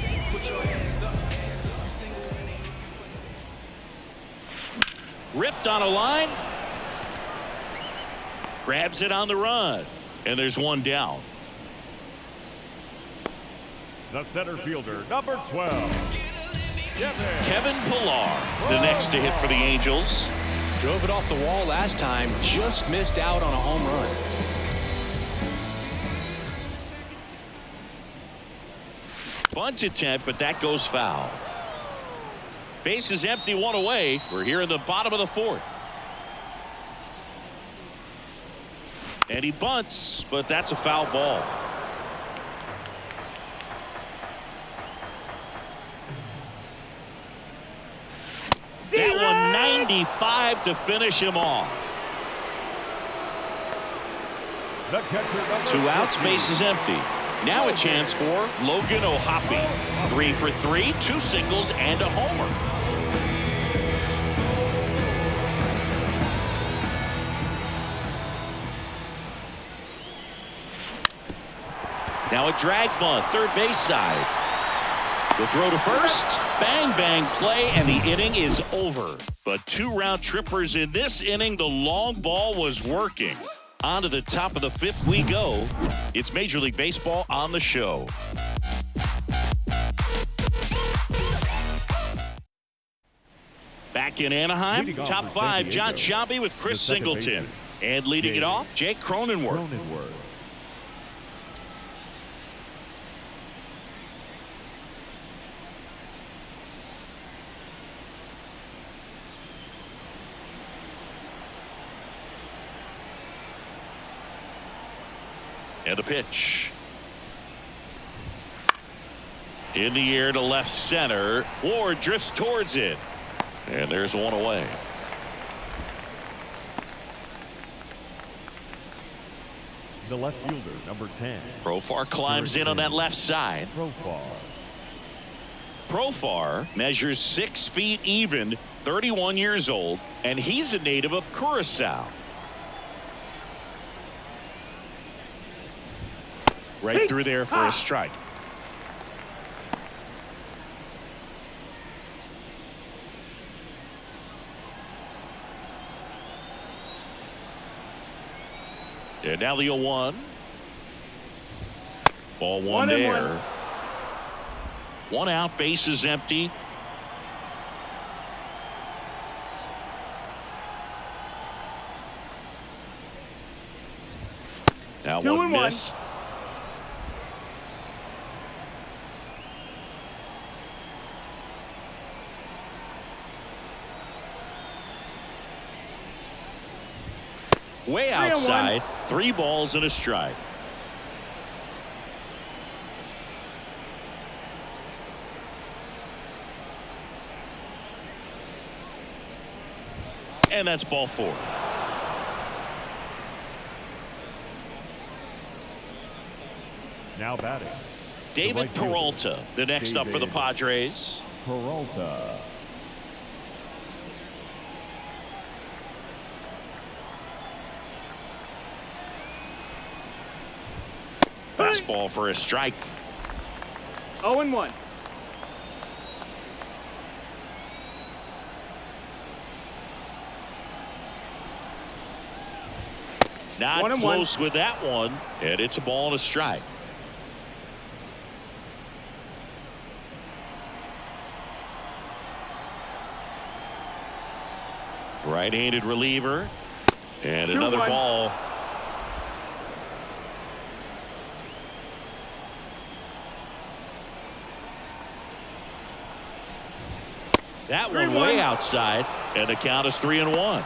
Ripped on a line. Grabs it on the run. And there's one down. The center fielder, number 12. Kevin Pillar, the next to hit for the Angels. Drove it off the wall last time, just missed out on a home run. Bunt attempt, but that goes foul. Base is empty, 1 away. We're here in the bottom of the 4th. And he bunts, but that's a foul ball. That one 95 to finish him off. The catcher, 2 outs, base is empty. Now a chance for Logan O'Hoppe. 3 for 3, 2 singles and a homer. Now a drag bunt, third base side. The throw to first, bang, bang play, and the inning is over. But 2 round trippers in this inning. The long ball was working. On to the top of the 5th we go. It's Major League Baseball on the show. Back in Anaheim, top 5, John Sciambi with Chris Singleton. And leading it off, Jake Cronenworth. And a pitch. In the air to left center. Ward drifts towards it. And there's 1 away. The left fielder, number 10. Profar climbs in on that left side. Profar measures 6 feet even, 31 years old, and he's a native of Curacao. Right through there for a strike. And now the 0-1. Ball 1 there. 1 out, base is empty. Now 1 missed. Way outside. 3 balls and a strike. And that's ball 4. Now batting, David right fielder, Peralta, the next up for the Padres. Peralta. Fastball for a strike. 0-1. Not 1-1. close with that one, and it's a ball and a strike. Right-handed reliever, and another 2-1. ball. That one 3-1. way outside, and the count is 3-1.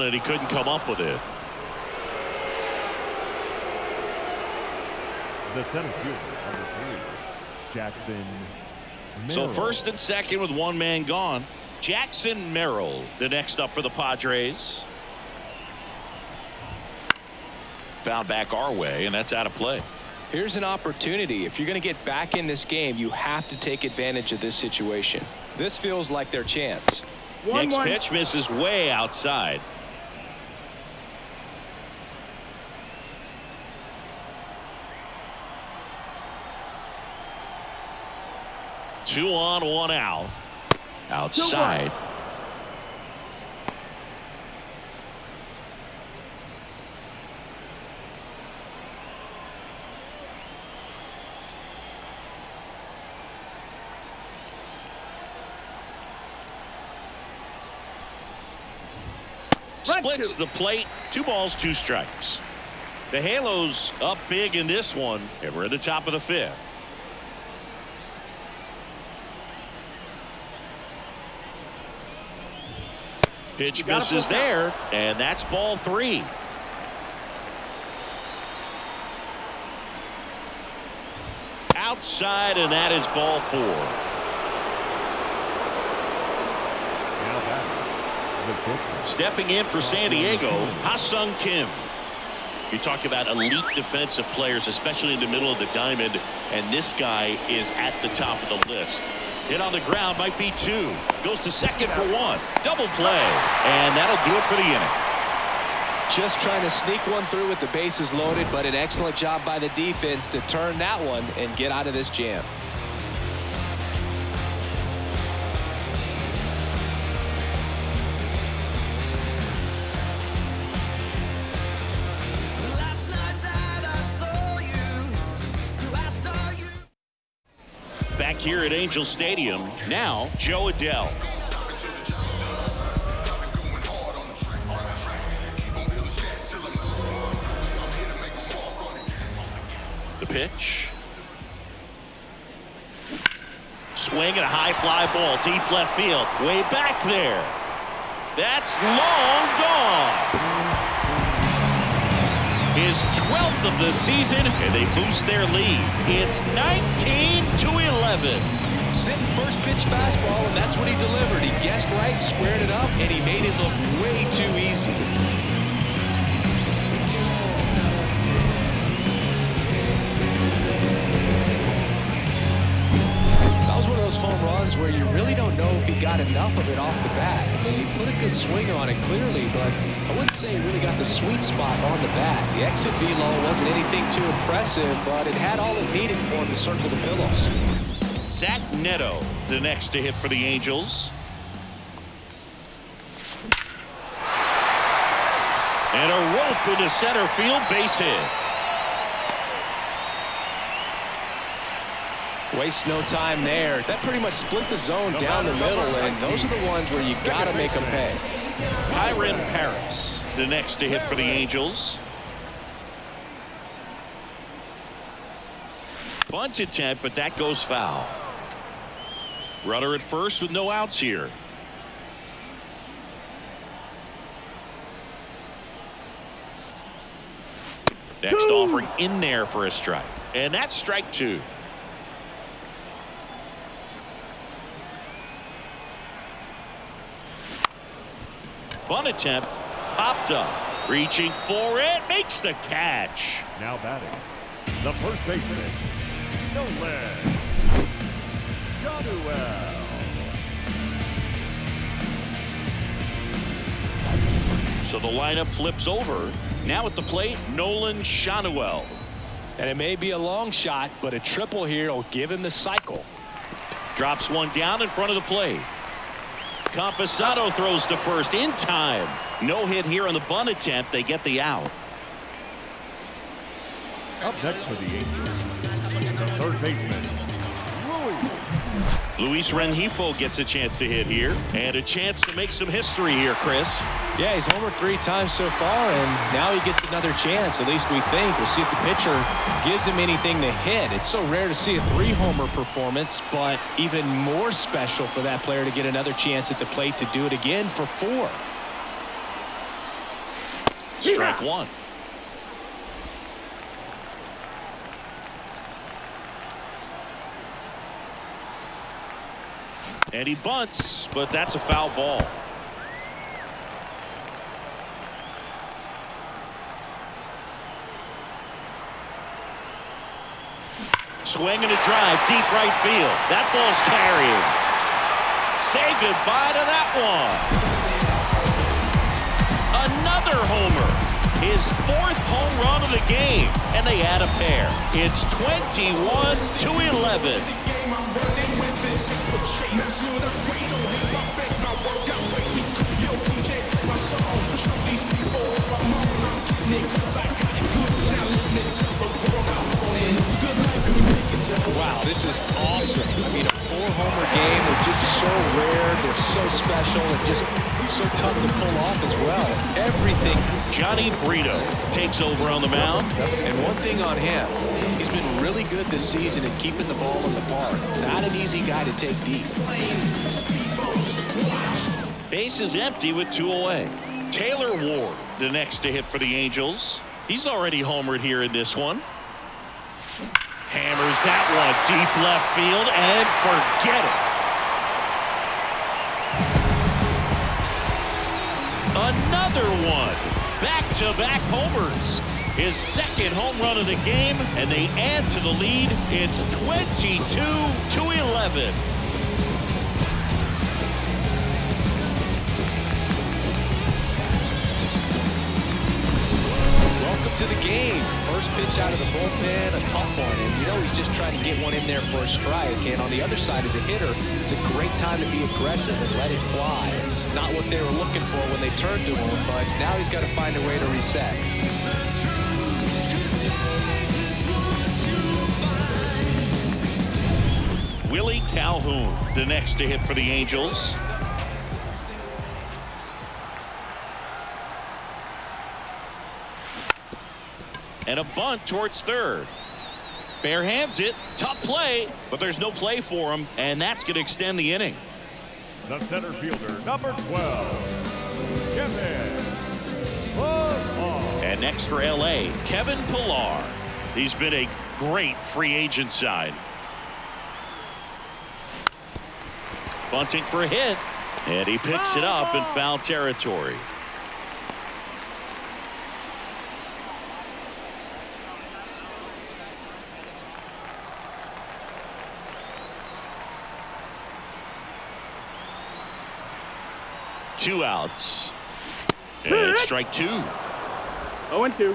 And he couldn't come up with it. The center fielder, number 3, Jackson So Merrill. first and second with 1 man gone. Jackson Merrill, the next up for the Padres. Found back our way, and that's out of play. Here's an opportunity. If you're going to get back in this game, you have to take advantage of this situation. This feels like their chance. Next 1-1. pitch misses way outside. Two on, 1 out. Outside. Splits the plate. 2 balls, 2 strikes. The Halos up big in this one, and we're at the top of the 5th. Pitch misses there, and that's ball 3. Outside, and that is ball 4. Now batting, the pitcher. Stepping in for San Diego, Ha-Sung Kim. You talk about elite defensive players, especially in the middle of the diamond, and this guy is at the top of the list. Hit on the ground, might be 2. Goes to second for 1. Double play, and that'll do it for the inning. Just trying to sneak one through with the bases loaded, but an excellent job by the defense to turn that one and get out of this jam. Back here at Angel Stadium, now Joe Adell. The pitch. Swing and a high fly ball, deep left field, way back there. That's long gone. His 12th of the season, and they boost their lead. It's 19-11. Sitting first pitch fastball, and that's what he delivered. He guessed right, squared it up, and he made it look way too easy. That was one of those home runs where you really don't know if he got enough of it off the bat. I mean, he put a good swinger on it clearly, but I wouldn't say he really got the sweet spot on the bat. The exit velo wasn't anything too impressive, but it had all it needed for him to circle the pillows. Zach Neto, the next to hit for the Angels. And a rope into center field, base hit. Waste no time there. That pretty much split the zone down the middle, and those are the ones where you got to make them pay. Kyron Paris, the next to hit for the Angels. Bunt attempt, but that goes foul. Runner at first with no outs here. Next offering in there for a strike. And that's strike 2. Bunt attempt. Popped up. Reaching for it. Makes the catch. Now batting, the first baseman, Nolan Jonuel. So the lineup flips over. Now at the plate, Nolan Jonuel. And it may be a long shot, but a triple here will give him the cycle. Drops one down in front of the plate. Camposado throws to first in time. No hit here on the bunt attempt. They get the out. Up next for the Angels, the third baseman, Luis Rengifo gets a chance to hit here and a chance to make some history here, Chris. Yeah, he's homered 3 times so far, and now he gets another chance. At least we think. We'll see if the pitcher gives him anything to hit. It's so rare to see a 3-homer performance, but even more special for that player to get another chance at the plate to do it again for 4. Strike 1. And he bunts, but that's a foul ball. Swing and a drive, deep right field. That ball's carried. Say goodbye to that one. Another homer. His 4th home run of the game. And they add a pair. It's 21-11. Wow, this is awesome. I mean, a 4-homer game is just so rare. They're so special and just so tough to pull off as well. Everything. Johnny Brito takes over on the mound. And one thing on him, he's been really good this season at keeping the ball in the park. Not an easy guy to take deep. Base is empty with 2 away. Taylor Ward, the next to hit for the Angels. He's already homered here in this one. Hammers that one deep left field and forget it. Another one. Back-to-back homers. His 2nd home run of the game, and they add to the lead. It's 22-11. Welcome to the game. First pitch out of the bullpen, a tough one. And you know he's just trying to get one in there for a strike. And on the other side, as a hitter, it's a great time to be aggressive and let it fly. It's not what they were looking for when they turned to him, but now he's got to find a way to reset. Willie Calhoun, the next to hit for the Angels. And a bunt towards third. Bare hands it. Tough play, but there's no play for him, and that's going to extend the inning. the center fielder, number 12, Kevin Pillar. And next for LA, Kevin Pillar. He's been a great free agent sign. Bunting for a hit, and he picks it up in foul territory. Two outs. And strike two. 0-2.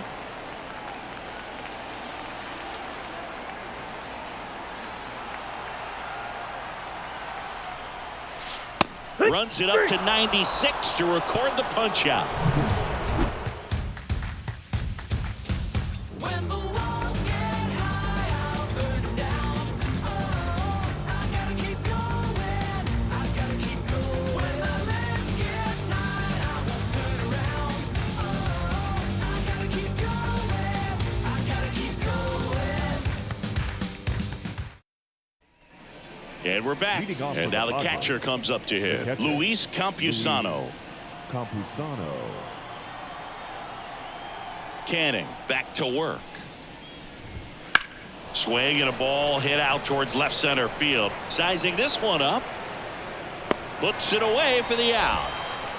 Runs it up to 96 to record the punch out. And we're back. Leading off And for now the the Padres, catcher comes up to him. catcher, Luis Campusano. Campusano. Canning back to work. Swing and a ball hit out towards left center field. Sizing this one up. Puts it away for the out.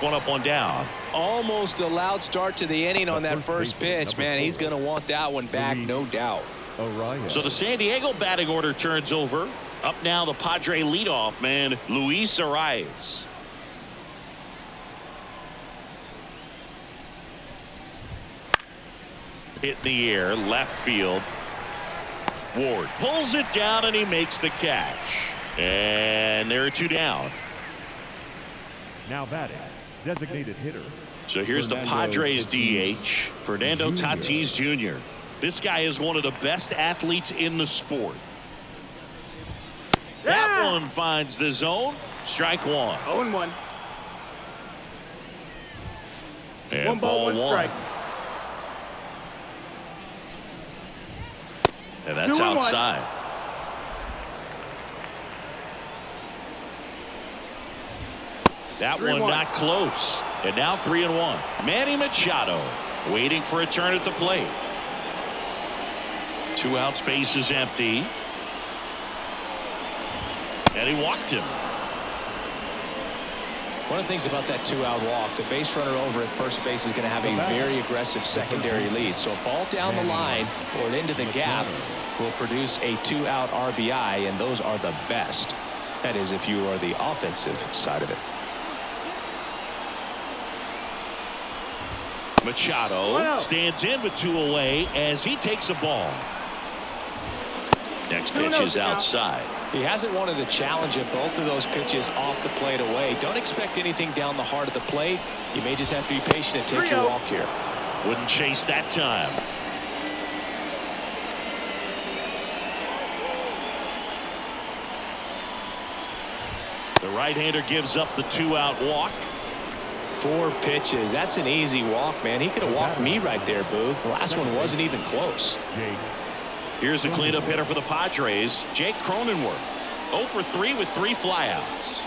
One up, one down. Almost a loud start to the inning on that first pitch. Man, he's going to want that one back, no doubt. So the San Diego batting order turns over. Up now the Padre leadoff man, Luis Arias. Hit in the air, left field. Ward pulls it down and he makes the catch. And there are two down. Now batting, designated hitter. So here's the Padres DH, Fernando Tatis Jr. This guy is one of the best athletes in the sport. That one finds the zone. Strike one. 0-1. And One ball, one strike. And that's 2-1. outside. That 3-1. one not close. And now 3-1. Manny Machado waiting for a turn at the plate. 2 out, space is empty. And he walked him. One of the things about that 2-out walk, the base runner over at first base is going to have a very aggressive secondary lead. So a ball down the line or into the gap will produce a 2-out RBI, and those are the best. That is, if you are the offensive side of it. Machado stands in with 2 away as he takes a ball. Next pitch is outside. He hasn't wanted a challenge at both of those pitches off the plate away. Don't expect anything down the heart of the plate. You may just have to be patient and take your walk here. Wouldn't chase that time. The right-hander gives up the 2-out walk. 4 pitches. That's an easy walk, man. He could have walked me right there, Boo. The last one wasn't even close. Here's the cleanup hitter for the Padres, Jake Cronenworth. 0 for 3 with 3 flyouts.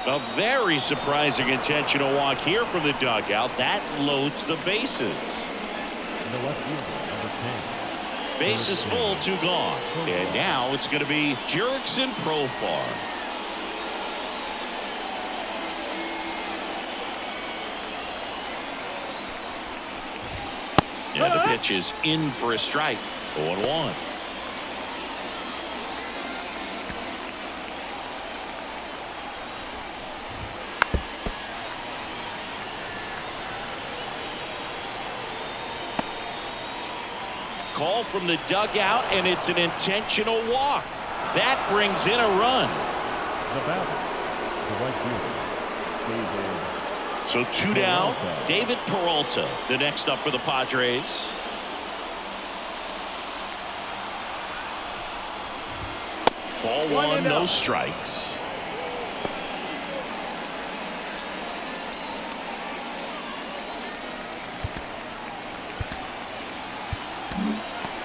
A very surprising intentional walk here from the dugout. That loads the bases. The left fielder, number 10. Bases full, 2 gone. And now it's going to be Jurickson Profar. And the pitch is in for a strike. 0-1. Call from the dugout, and it's an intentional walk. That brings in a run. The batter, the right fielder, David. So 2 down. David Peralta, the next up for the Padres. Ball 1, no strikes.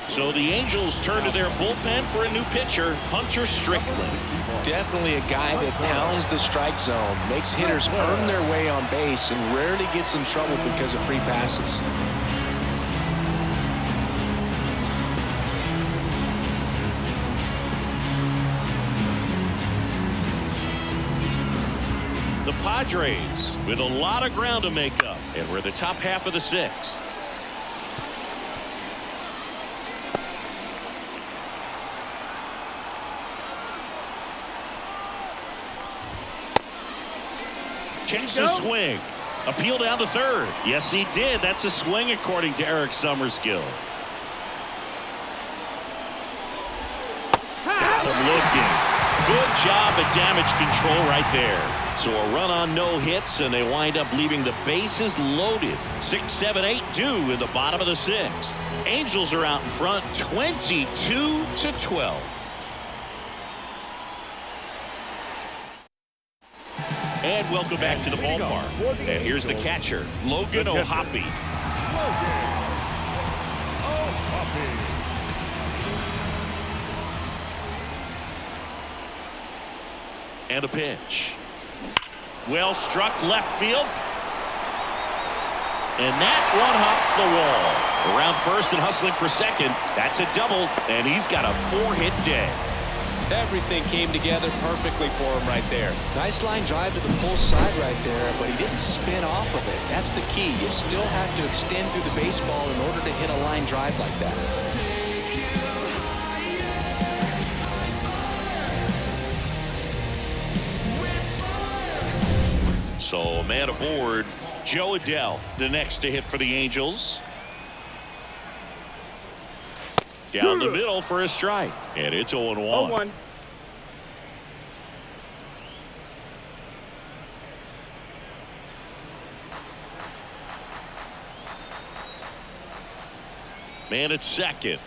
So the Angels turn to their bullpen for a new pitcher, Hunter Strickland. Definitely a guy that pounds the strike zone, makes hitters earn their way on base, and rarely gets in trouble because of free passes. The Padres with a lot of ground to make up, and we're the top half of the 6th. Checks the swing. Appeal down to third. Yes, he did. That's a swing according to Eric Summerskill. Got him looking. Good job at damage control right there. So a run on no hits, and they wind up leaving the bases loaded. 6, 7, 8 due in the bottom of the 6th. Angels are out in front 22-12. And welcome back to the ballpark. And here's the catcher, Logan O'Hoppe. And a pitch. Well struck left field. And that one hops the wall. Around first and hustling for second. That's a double, and he's got a 4-hit day. Everything came together perfectly for him right there. Nice line drive to the pull side right there, but he didn't spin off of it. That's the key. You still have to extend through the baseball in order to hit a line drive like that. So a man aboard. Joe Adell, the next to hit for the Angels. Down the middle for a strike. And it's 0-1. 0-1. Man at second.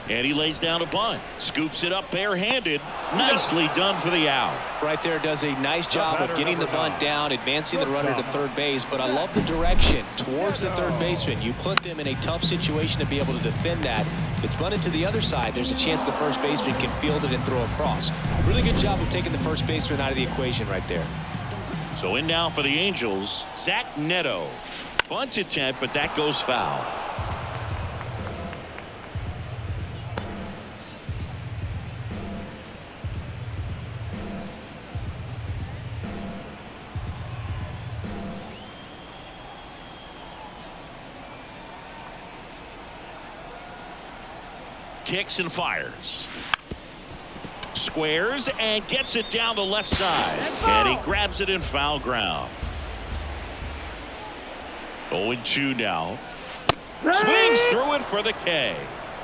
And he lays down a bunt. Scoops it up barehanded. Nicely done for the out. Right there does a nice job of getting the bunt down, advancing the runner to third base. But I love the direction towards the third baseman. You put them in a tough situation to be able to defend that. If it's bunted to the other side, there's a chance the first baseman can field it and throw across. Really good job of taking the first baseman out of the equation right there. So in now for the Angels, Zach Neto. Bunt attempt, but that goes foul. Kicks and fires. Squares and gets it down the left side. And he grabs it in foul ground. 0-2 now. Swings through it for the K.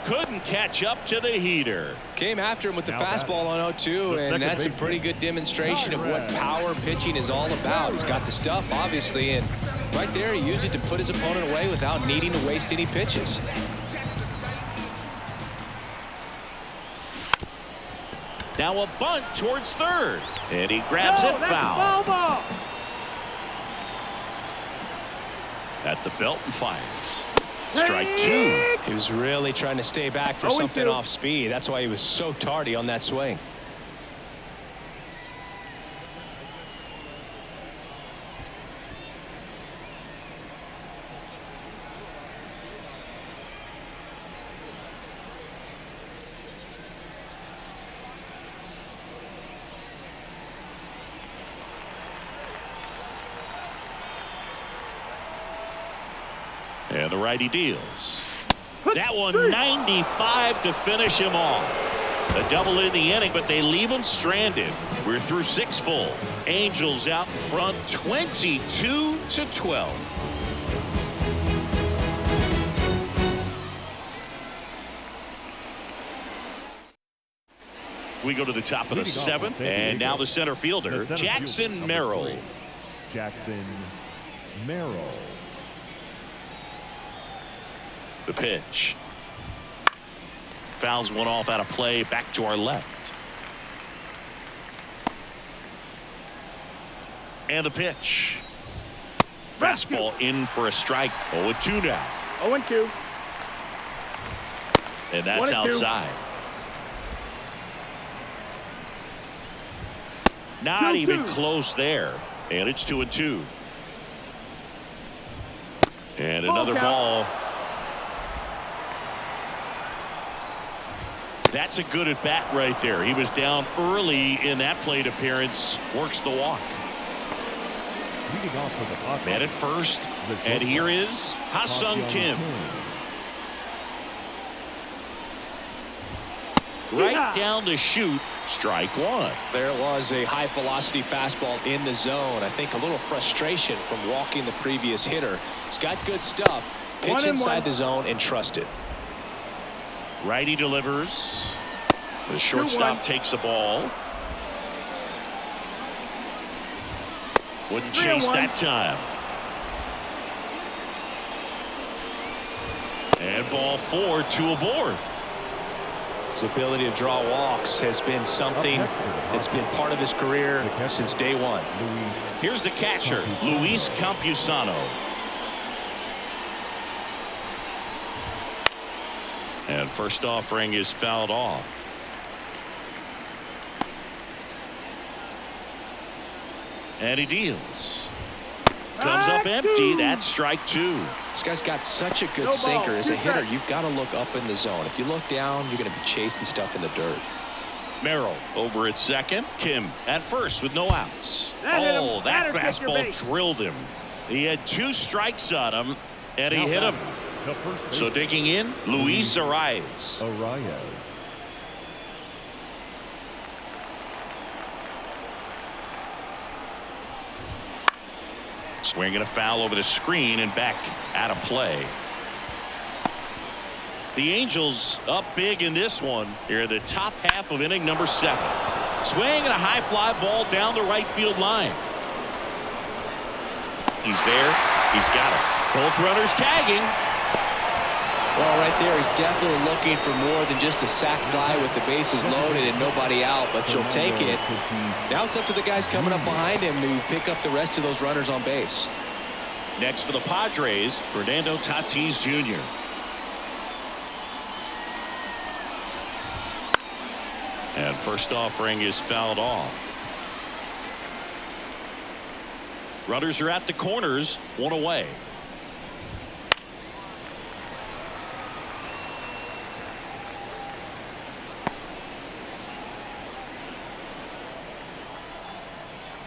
Couldn't catch up to the heater. Came after him with the fastball on 0-2, and that's a pretty good demonstration of what power pitching is all about. He's got the stuff, obviously, and right there he used it to put his opponent away without needing to waste any pitches. Now a bunt towards third. And he grabs it foul. Ball. At the belt and fires. Strike two. He was really trying to stay back for something off speed. That's why he was so tardy on that swing. And the righty deals. That one 95 to finish him off. A double in the inning, but they leave him stranded. We're through 6 full. Angels out in front 22-12. We go to the top of the 7th, and now the center fielder, Jackson Merrill. Jackson Merrill. The pitch. Fouls one off out of play, back to our left. And the pitch. Fastball in for a strike. 0-2 now. 0-2. And that's 1-2. outside. Not even close there. And it's 2-2. And another ball. That's a good at bat right there. He was down early in that plate appearance. Works the walk. Man at first. And here is Ha-Sung Kim. Right down the chute. Strike one. There was a high velocity fastball in the zone. I think a little frustration from walking the previous hitter. He's got good stuff. Pitch inside the zone and trust it. Righty delivers. The shortstop takes the ball. Wouldn't chase that time. And ball 4, 2 aboard. His ability to draw walks has been something that's been part of his career since day one. Here's the catcher, Luis Campusano. And first offering is fouled off. And he deals. Comes up empty. That's strike 2. This guy's got such a good sinker. As a hitter, you've got to look up in the zone. If you look down, you're going to be chasing stuff in the dirt. Merrill over at second. Kim at first with no outs. That fastball drilled him. He had 2 strikes on him, and he hit him. So digging in, Luis Arias. Swinging a foul over the screen and back out of play. The Angels up big in this one here, the top half of inning number 7. Swinging a high fly ball down the right field line. He's there. He's got it. Both runners tagging. Well, right there, he's definitely looking for more than just a sac fly with the bases loaded and nobody out, but you'll take it. Now it's up to the guys coming up behind him to pick up the rest of those runners on base. Next for the Padres, Fernando Tatis Jr. And first offering is fouled off. Runners are at the corners, 1 away.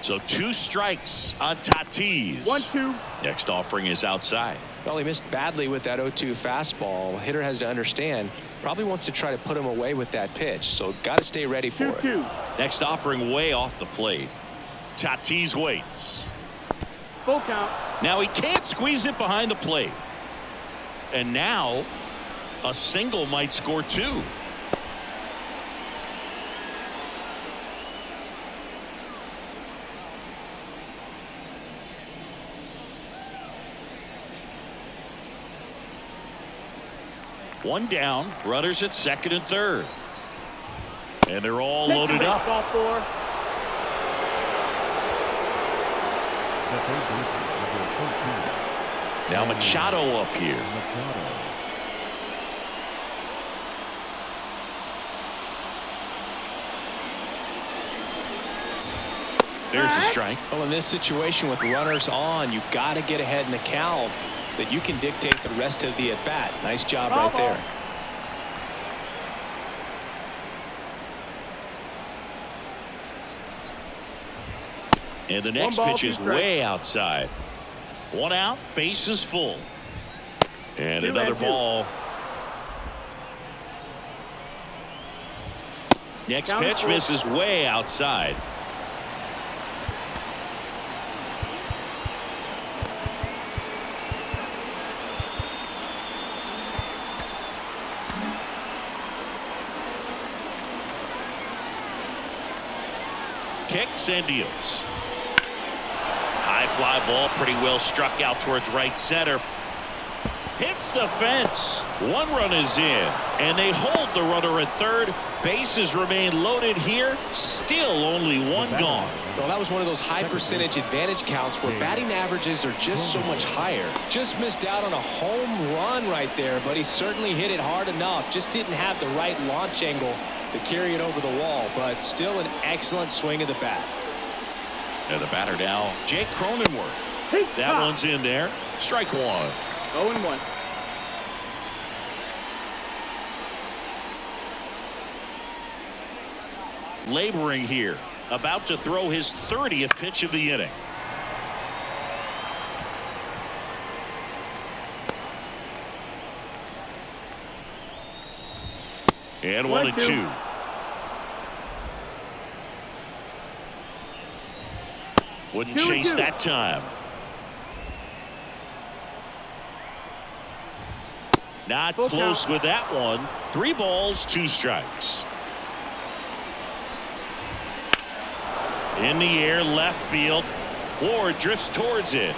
So 2 strikes on Tatis. 1-2. Next offering is outside. Well, he missed badly with that 0-2 fastball. Hitter has to understand, probably wants to try to put him away with that pitch, so got to stay ready for it. Next offering way off the plate. Tatis waits. Full count. Now he can't squeeze it behind the plate. And now a single might score 2. One down, runners at second and third. And they're all loaded up. Now Machado up here. There's a strike. Well, in this situation with runners on, you've got to get ahead in the count so that you can dictate the rest of the at-bat. Nice job right there. And the next pitch is way outside. 1 out, base is full. And another ball. Next pitch misses way outside. Kicks and deals. High fly ball, pretty well struck out towards right center. Hits the fence. 1 run is in, and they hold the runner at third. Bases remain loaded here. Still only 1 gone. Well, that was one of those high percentage advantage counts where batting averages are just so much higher. Just missed out on a home run right there, but he certainly hit it hard enough. Just didn't have the right launch angle to carry it over the wall, but still an excellent swing of the bat. And the batter now, Jake Cronenworth. That one's in there. Strike 1. 0-1. Laboring here, about to throw his 30th pitch of the inning. And 1-2. Wouldn't chase that time. Not close with that one. 3 balls, 2 strikes. In the air, left field. Ward drifts towards it.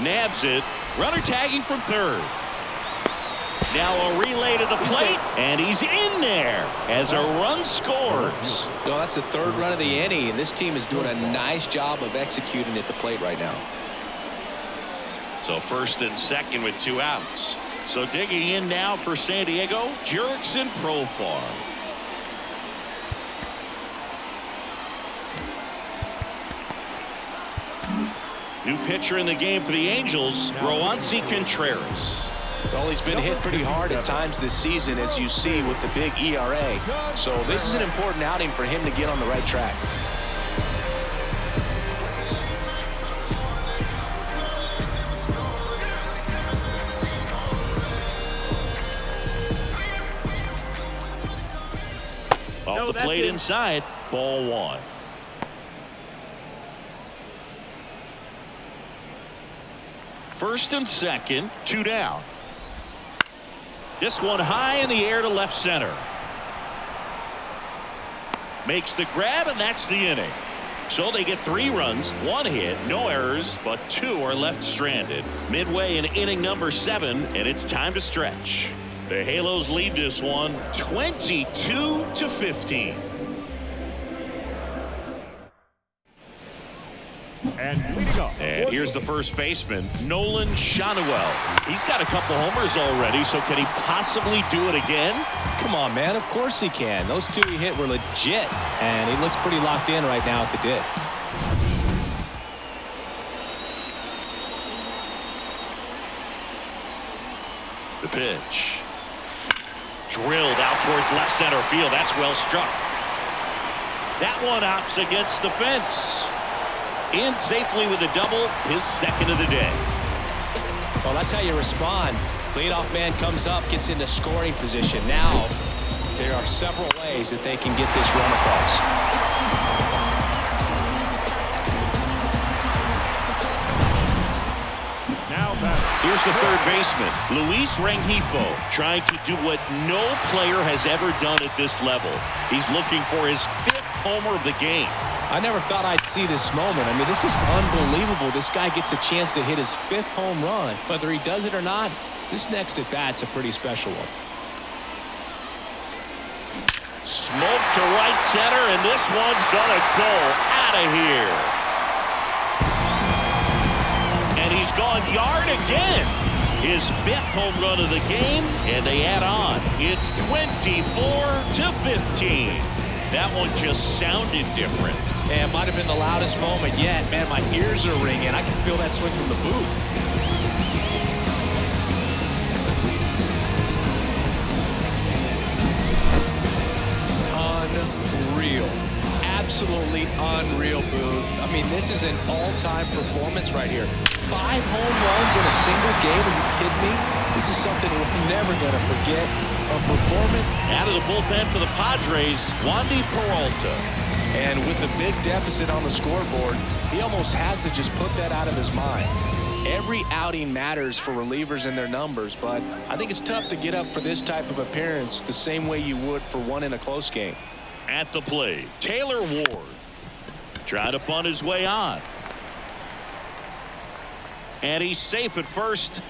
Nabs it. Runner tagging from third. Now a relay to the plate, and he's in there as a run scores. Well, that's the 3rd run of the inning, and this team is doing a nice job of executing at the plate right now. So first and second with 2 outs. So digging in now for San Diego, Jurickson Profar. New pitcher in the game for the Angels, Roansy Contreras. Well, he's been hit pretty hard at times this season, as you see with the big ERA. So this is an important outing for him to get on the right track. Off the plate inside, ball one. First and second, 2 down. This one high in the air to left center. Makes the grab, and that's the inning. So they get 3 runs, 1 hit, no errors, but 2 are left stranded. Midway in inning number 7, and it's time to stretch. The Halos lead this one 22-15. And here's the first baseman, Nolan Schanuel. He's got a couple homers already, so can he possibly do it again? Come on, man. Of course he can. Those 2 he hit were legit, and he looks pretty locked in right now at the dig. The pitch. Drilled out towards left center field. That's well struck. That one hops against the fence. In safely with a double, his second of the day. Well, that's how you respond. Leadoff man comes up, gets into scoring position. Now, there are several ways that they can get this run across. Here's the third baseman, Luis Rengifo, trying to do what no player has ever done at this level. He's looking for his 5th homer of the game. I never thought I'd see this moment. I mean, this is unbelievable. This guy gets a chance to hit his 5th home run. Whether he does it or not, this next at bat's a pretty special one. Smoke to right center, and this one's gonna go out of here. And he's gone yard again. His 5th home run of the game, and they add on. It's 24-15. That one just sounded different. Yeah, it might have been the loudest moment yet. Man, my ears are ringing. I can feel that swing from the booth. Unreal. Absolutely unreal, Booth. I mean, this is an all-time performance right here. 5 home runs in a single game. Are you kidding me? This is something we're never going to forget. A performance. Out of the bullpen for the Padres, Wandy Peralta. And with the big deficit on the scoreboard, he almost has to just put that out of his mind. Every outing matters for relievers and their numbers, but I think it's tough to get up for this type of appearance the same way you would for one in a close game. At the plate, Taylor Ward. Trying to bunt his way on. And he's safe at first.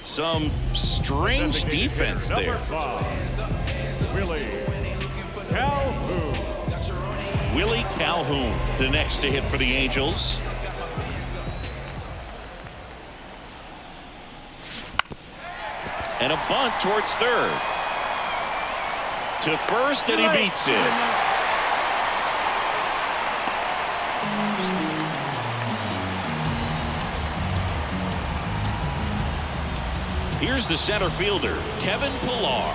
Some strange defense there. Willie Calhoun, the next to hit for the Angels. And a bunt towards third. To first, and he beats it. Here's the center fielder, Kevin Pillar.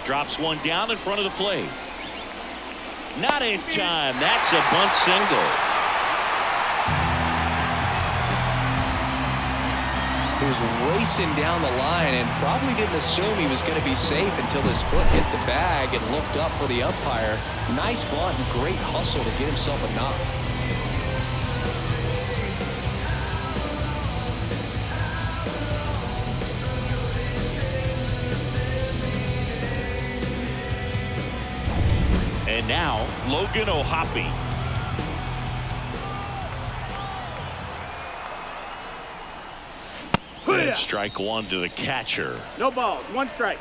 Drops one down in front of the plate. Not in time. That's a bunt single. He was racing down the line and probably didn't assume he was going to be safe until his foot hit the bag and looked up for the umpire. Nice bunt and great hustle to get himself a knock. And now, Logan O'Hoppe. And strike one to the catcher. No balls, 1 strike.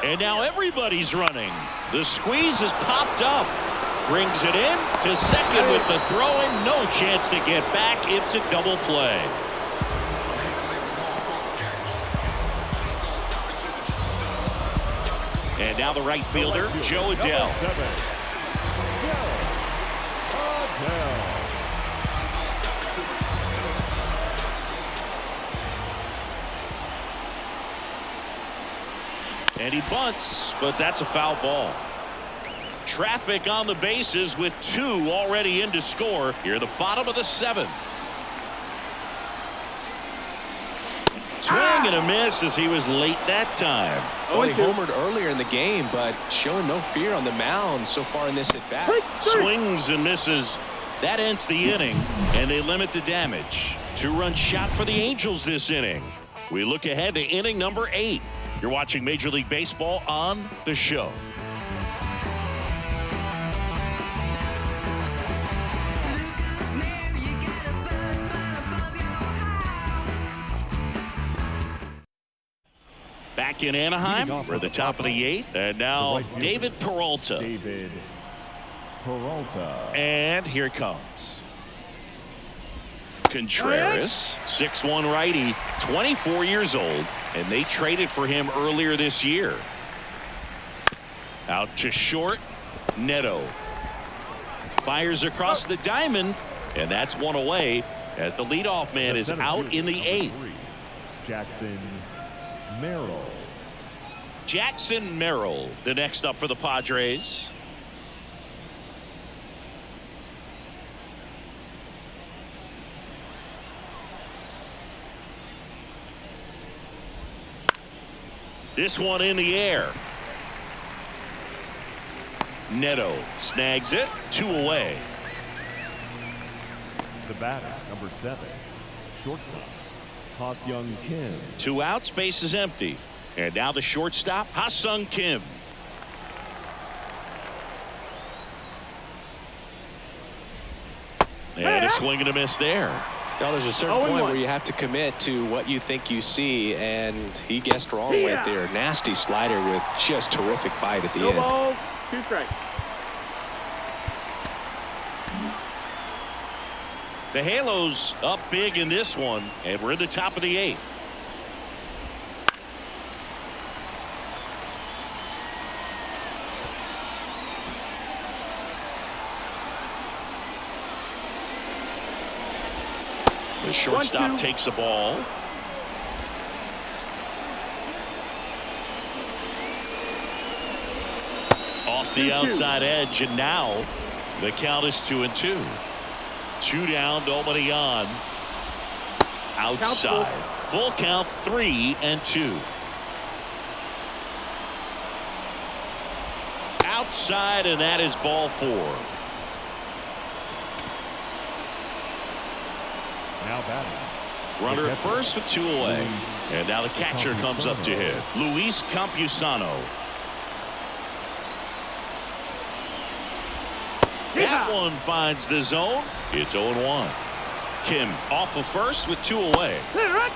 And now everybody's running. The squeeze has popped up. Brings it in to second with the throw in. No chance to get back. It's a double play. And And now the right fielder, Joe Adele. And he bunts, but that's a foul ball. Traffic on the bases with 2 already in to score here at the bottom of the 7th. Swing and a miss as he was late that time. Well, he homered earlier in the game, but showing no fear on the mound so far in this at bat. Swings and misses. That ends the inning, and they limit the damage. 2-run shot for the Angels this inning. We look ahead to inning number 8. You're watching Major League Baseball on The Show. Back in Anaheim, we're at the top of the 8th, and now David Peralta. And here it comes. Contreras, 6'1" righty, 24 years old, and they traded for him earlier this year. Out to short, Neto. Fires across the diamond, and that's one away as the leadoff man is out in the 8th. Jackson Merrill, the next up for the Padres. This one in the air. Neto snags it, 2 away. The batter, number 7, shortstop, Ha-Seong Kim. 2 outs, base is empty. And now the shortstop, Ha-Seong Kim. And a swing and a miss there. Now, there's a certain point where you have to commit to what you think you see, and he guessed wrong right there. Nasty slider with just terrific bite at the end. Balls, 2 strikes. The Halos up big in this one, and we're in the top of the 8th. The shortstop takes the ball. Off the outside edge, and now the count is 2-2. 2 down, nobody on. Outside. Full count, 3-2. Outside, and that is ball 4. Now batting. Runner at first with 2 away. And now the catcher comes up to hit. Luis Campusano. That one finds the zone. It's 0-1. Kim off of first with 2 away.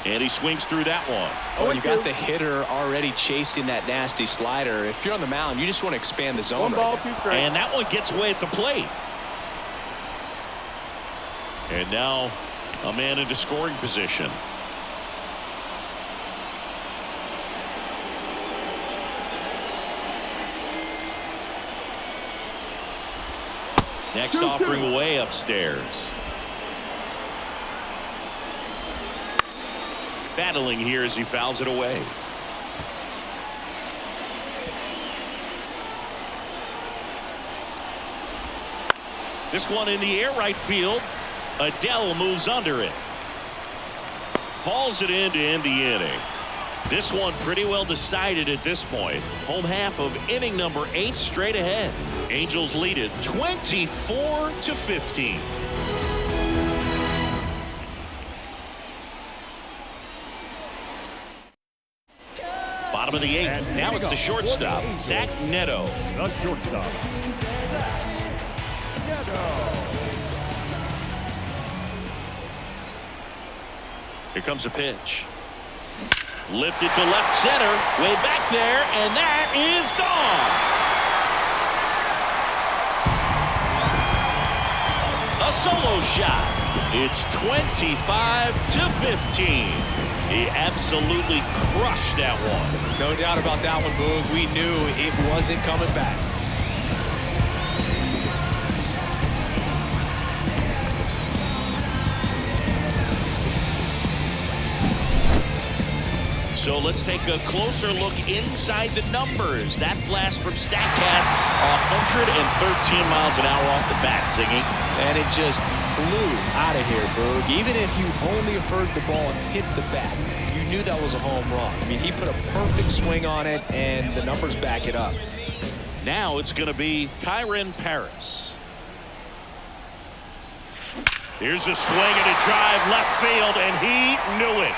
And he swings through that one. Oh, you got the hitter already chasing that nasty slider. If you're on the mound, you just want to expand the zone. 1 ball, 2 strikes. And that one gets away at the plate. And now a man into scoring position. Next offering away upstairs. Battling here as he fouls it away. This one in the air, right field. Adele moves under it. Hauls it in to end the inning. This one pretty well decided at this point. Home half of inning number 8 straight ahead. Angels lead it 24-15. Bottom of the 8th. Now it's the shortstop, Zach Neto. The shortstop, Neto. Here comes a pitch. Lifted to left center. Way back there, and that is gone. A solo shot. It's 25-15. He absolutely crushed that one. No doubt about that one, Boog. We knew it wasn't coming back. So let's take a closer look inside the numbers. That blast from StatCast, 113 miles an hour off the bat, Zingy. And it just flew out of here, Boog. Even if you only heard the ball hit the bat, you knew that was a home run. I mean, he put a perfect swing on it, and the numbers back it up. Now it's going to be Kyron Paris. Here's a swing and a drive left field, and he knew it.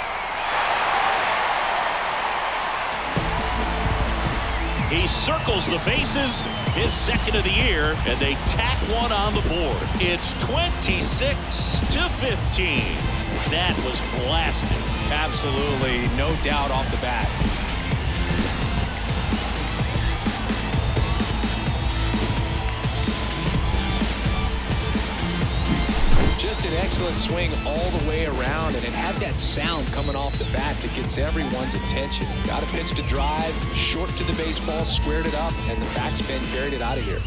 He circles the bases, his second of the year, and they tack one on the board. It's 26-15. That was blasted. Absolutely, no doubt off the bat. Just an excellent swing all the way around, and it had that sound coming off the bat that gets everyone's attention. Got a pitch to drive, short to the baseball, squared it up, and the backspin carried it out of here.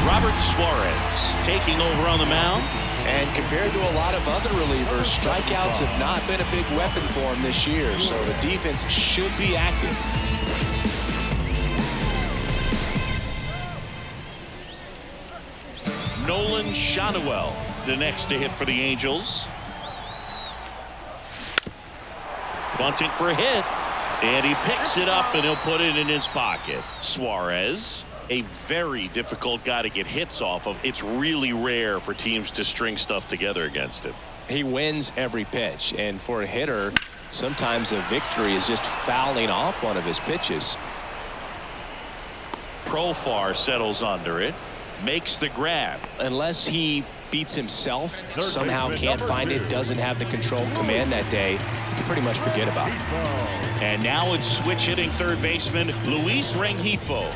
Robert Suarez taking over on the mound. And compared to a lot of other relievers, strikeouts have not been a big weapon for him this year, so the defense should be active. Nolan Schanuel, the next to hit for the Angels. Bunting for a hit, and he picks it up and he'll put it in his pocket. Suarez, a very difficult guy to get hits off of. It's really rare for teams to string stuff together against him. He wins every pitch, and for a hitter, sometimes a victory is just fouling off one of his pitches. Profar settles under it, makes the grab. Unless he beats himself, somehow can't find it, doesn't have the control command that day, you can pretty much forget about it. And now it's switch hitting third baseman Luis Rengifo.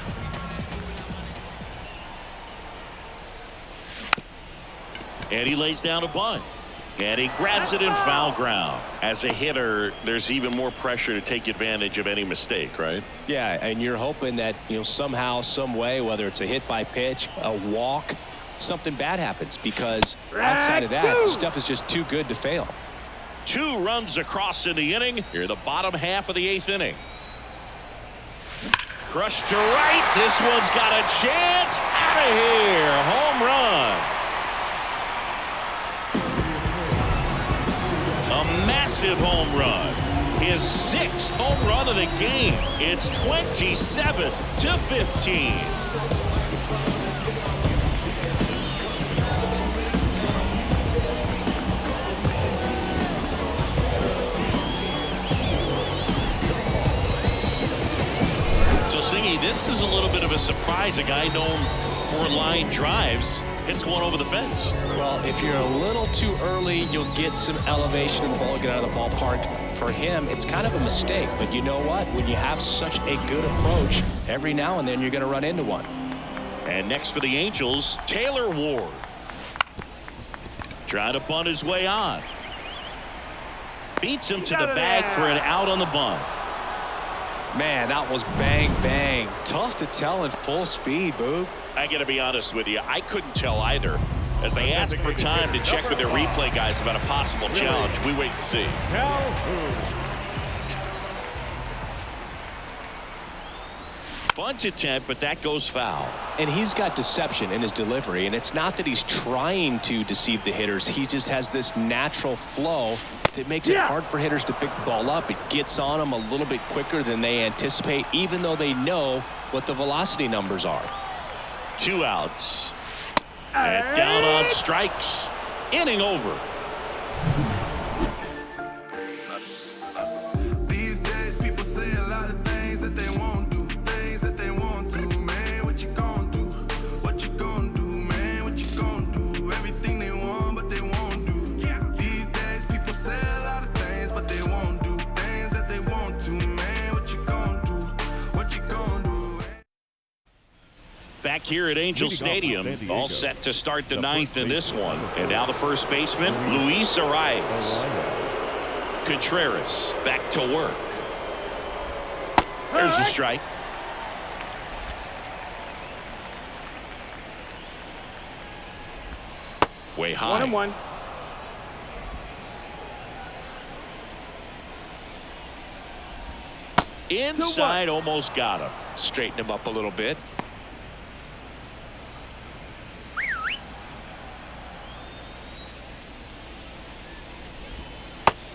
And he lays down a bunt. And he grabs it in foul ground. As a hitter, there's even more pressure to take advantage of any mistake, right? Yeah, and you're hoping that, somehow, some way, whether it's a hit by pitch, a walk, something bad happens, because outside of that, the stuff is just too good to fail. 2 runs across in the inning. Here, the bottom half of the 8th inning. Crushed to right. This one's got a chance. Out of here. Home run. A massive home run. His 6th home run of the game. It's 27-15. So, Singy, this is a little bit of a surprise. A guy known for line drives hits one over the fence. Well, if you're a little too early, you'll get some elevation in the ball, get out of the ballpark. For him, it's kind of a mistake. But you know what? When you have such a good approach, every now and then you're going to run into one. And next for the Angels, Taylor Ward. Trying to bunt his way on. Beats him to the bag for an out on the bunt. Man, that was bang, bang. Tough to tell in full speed, Boog. I got to be honest with you, I couldn't tell either. As they ask for time to check with their replay guys about a possible challenge, we wait and see. Bunt attempt, but that goes foul. And he's got deception in his delivery, and it's not that he's trying to deceive the hitters. He just has this natural flow that makes it hard for hitters to pick the ball up. It gets on them a little bit quicker than they anticipate, even though they know what the velocity numbers are. 2 outs. And down on strikes. Inning over. These days people say a lot of things that they won't do, things that they want to. Man, what you gonna do? What you gonna do, man? What you gonna do? Everything they want, but they won't do. These days people say a lot of things, but they won't do things that they want to. Man, what you gonna do? What you gonna do? Back here at Angel Stadium, all set to start the ninth in this one. And now the first baseman, Luis Arias. Contreras back to work. There's the strike. Way high. 1-1. Inside, almost got him. Straighten him up a little bit.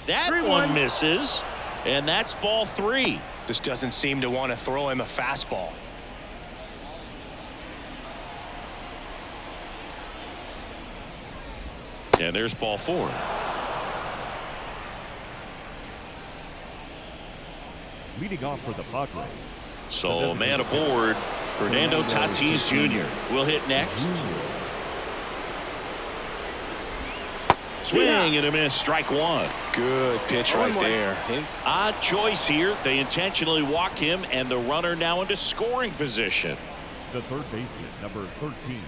That 3-1. one misses, and that's ball 3. Just doesn't seem to want to throw him a fastball. And there's ball 4. Leading off for the Padres. So a man aboard, Fernando Tatis Jr. will hit next. Swing and a miss, strike 1. Good pitch right 1-1. there. Odd choice here. They intentionally walk him, and the runner now into scoring position. The third baseman, number 13,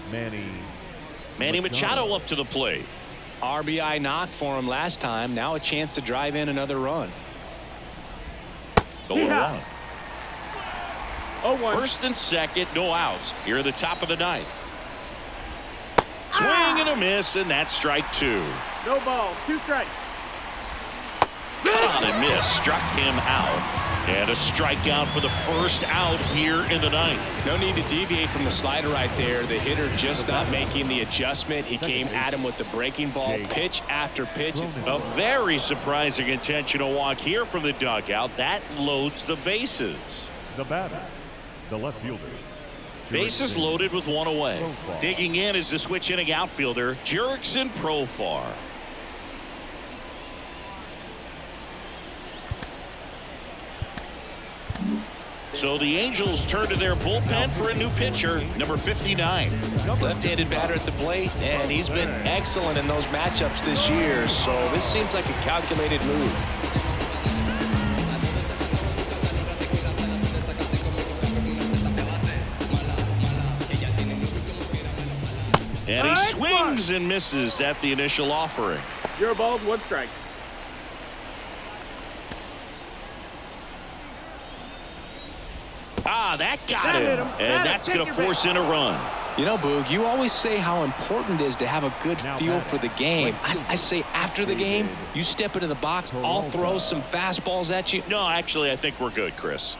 Manny Machado up to the plate. RBI knock for him last time. Now a chance to drive in another run. 0-1. 0-1. First and second, no outs. Here at the top of the ninth. Swing and a miss, and that's strike 2. No ball. 2 strikes. Cut on and miss, struck him out. And a strikeout for the first out here in the ninth. No need to deviate from the slider right there. The hitter just not making the adjustment. He came at him with the breaking ball, pitch after pitch. A very surprising intentional walk here from the dugout. That loads the bases. The batter, the left fielder. Bases loaded with 1 away. Digging in is the switch inning outfielder, Jurickson Profar. So the Angels turn to their bullpen for a new pitcher, number 59. Left-handed batter at the plate, and he's been excellent in those matchups this year. So this seems like a calculated move. And he swings and misses at the initial offering. 0 balls, 1 strike. That got That hit him. him. And that's going to force in a run. You know, Boog, you always say how important it is to have a good feel for the game. I say after the game, you step into the box, I'll throw some fastballs at you. No, actually, I think we're good, Chris.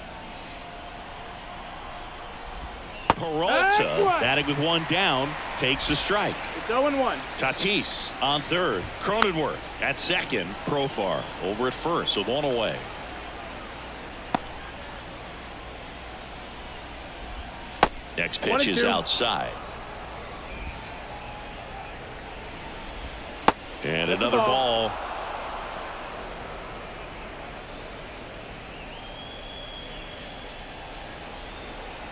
Peralta, batting with 1 down, takes a strike. It's 0-1. Tatis on third. Cronenworth at second. Profar over at first with 1 away. Next pitch is outside. And another ball.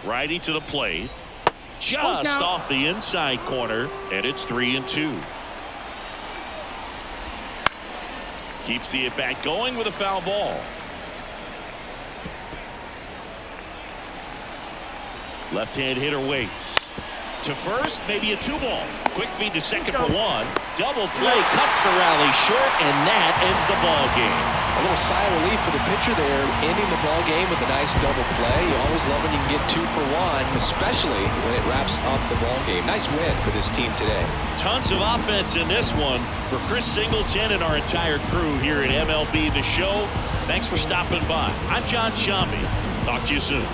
Righty to the plate. Just off the inside corner, and it's 3-2. Keeps the at-bat going with a foul ball. Left-hand hitter waits. To first, maybe a 2-ball. Quick feed to second for 1. Double play cuts the rally short, and that ends the ball game. A little sigh of relief for the pitcher there, ending the ball game with a nice double play. You always love when you can get 2 for 1, especially when it wraps up the ball game. Nice win for this team today. Tons of offense in this one for Chris Singleton and our entire crew here at MLB The Show. Thanks for stopping by. I'm John Shambi. Talk to you soon.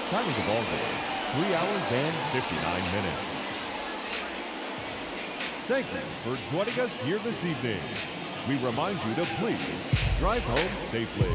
Time of the ball game, 3 hours and 59 minutes. Thank you for joining us here this evening. we remind you to please drive home safely.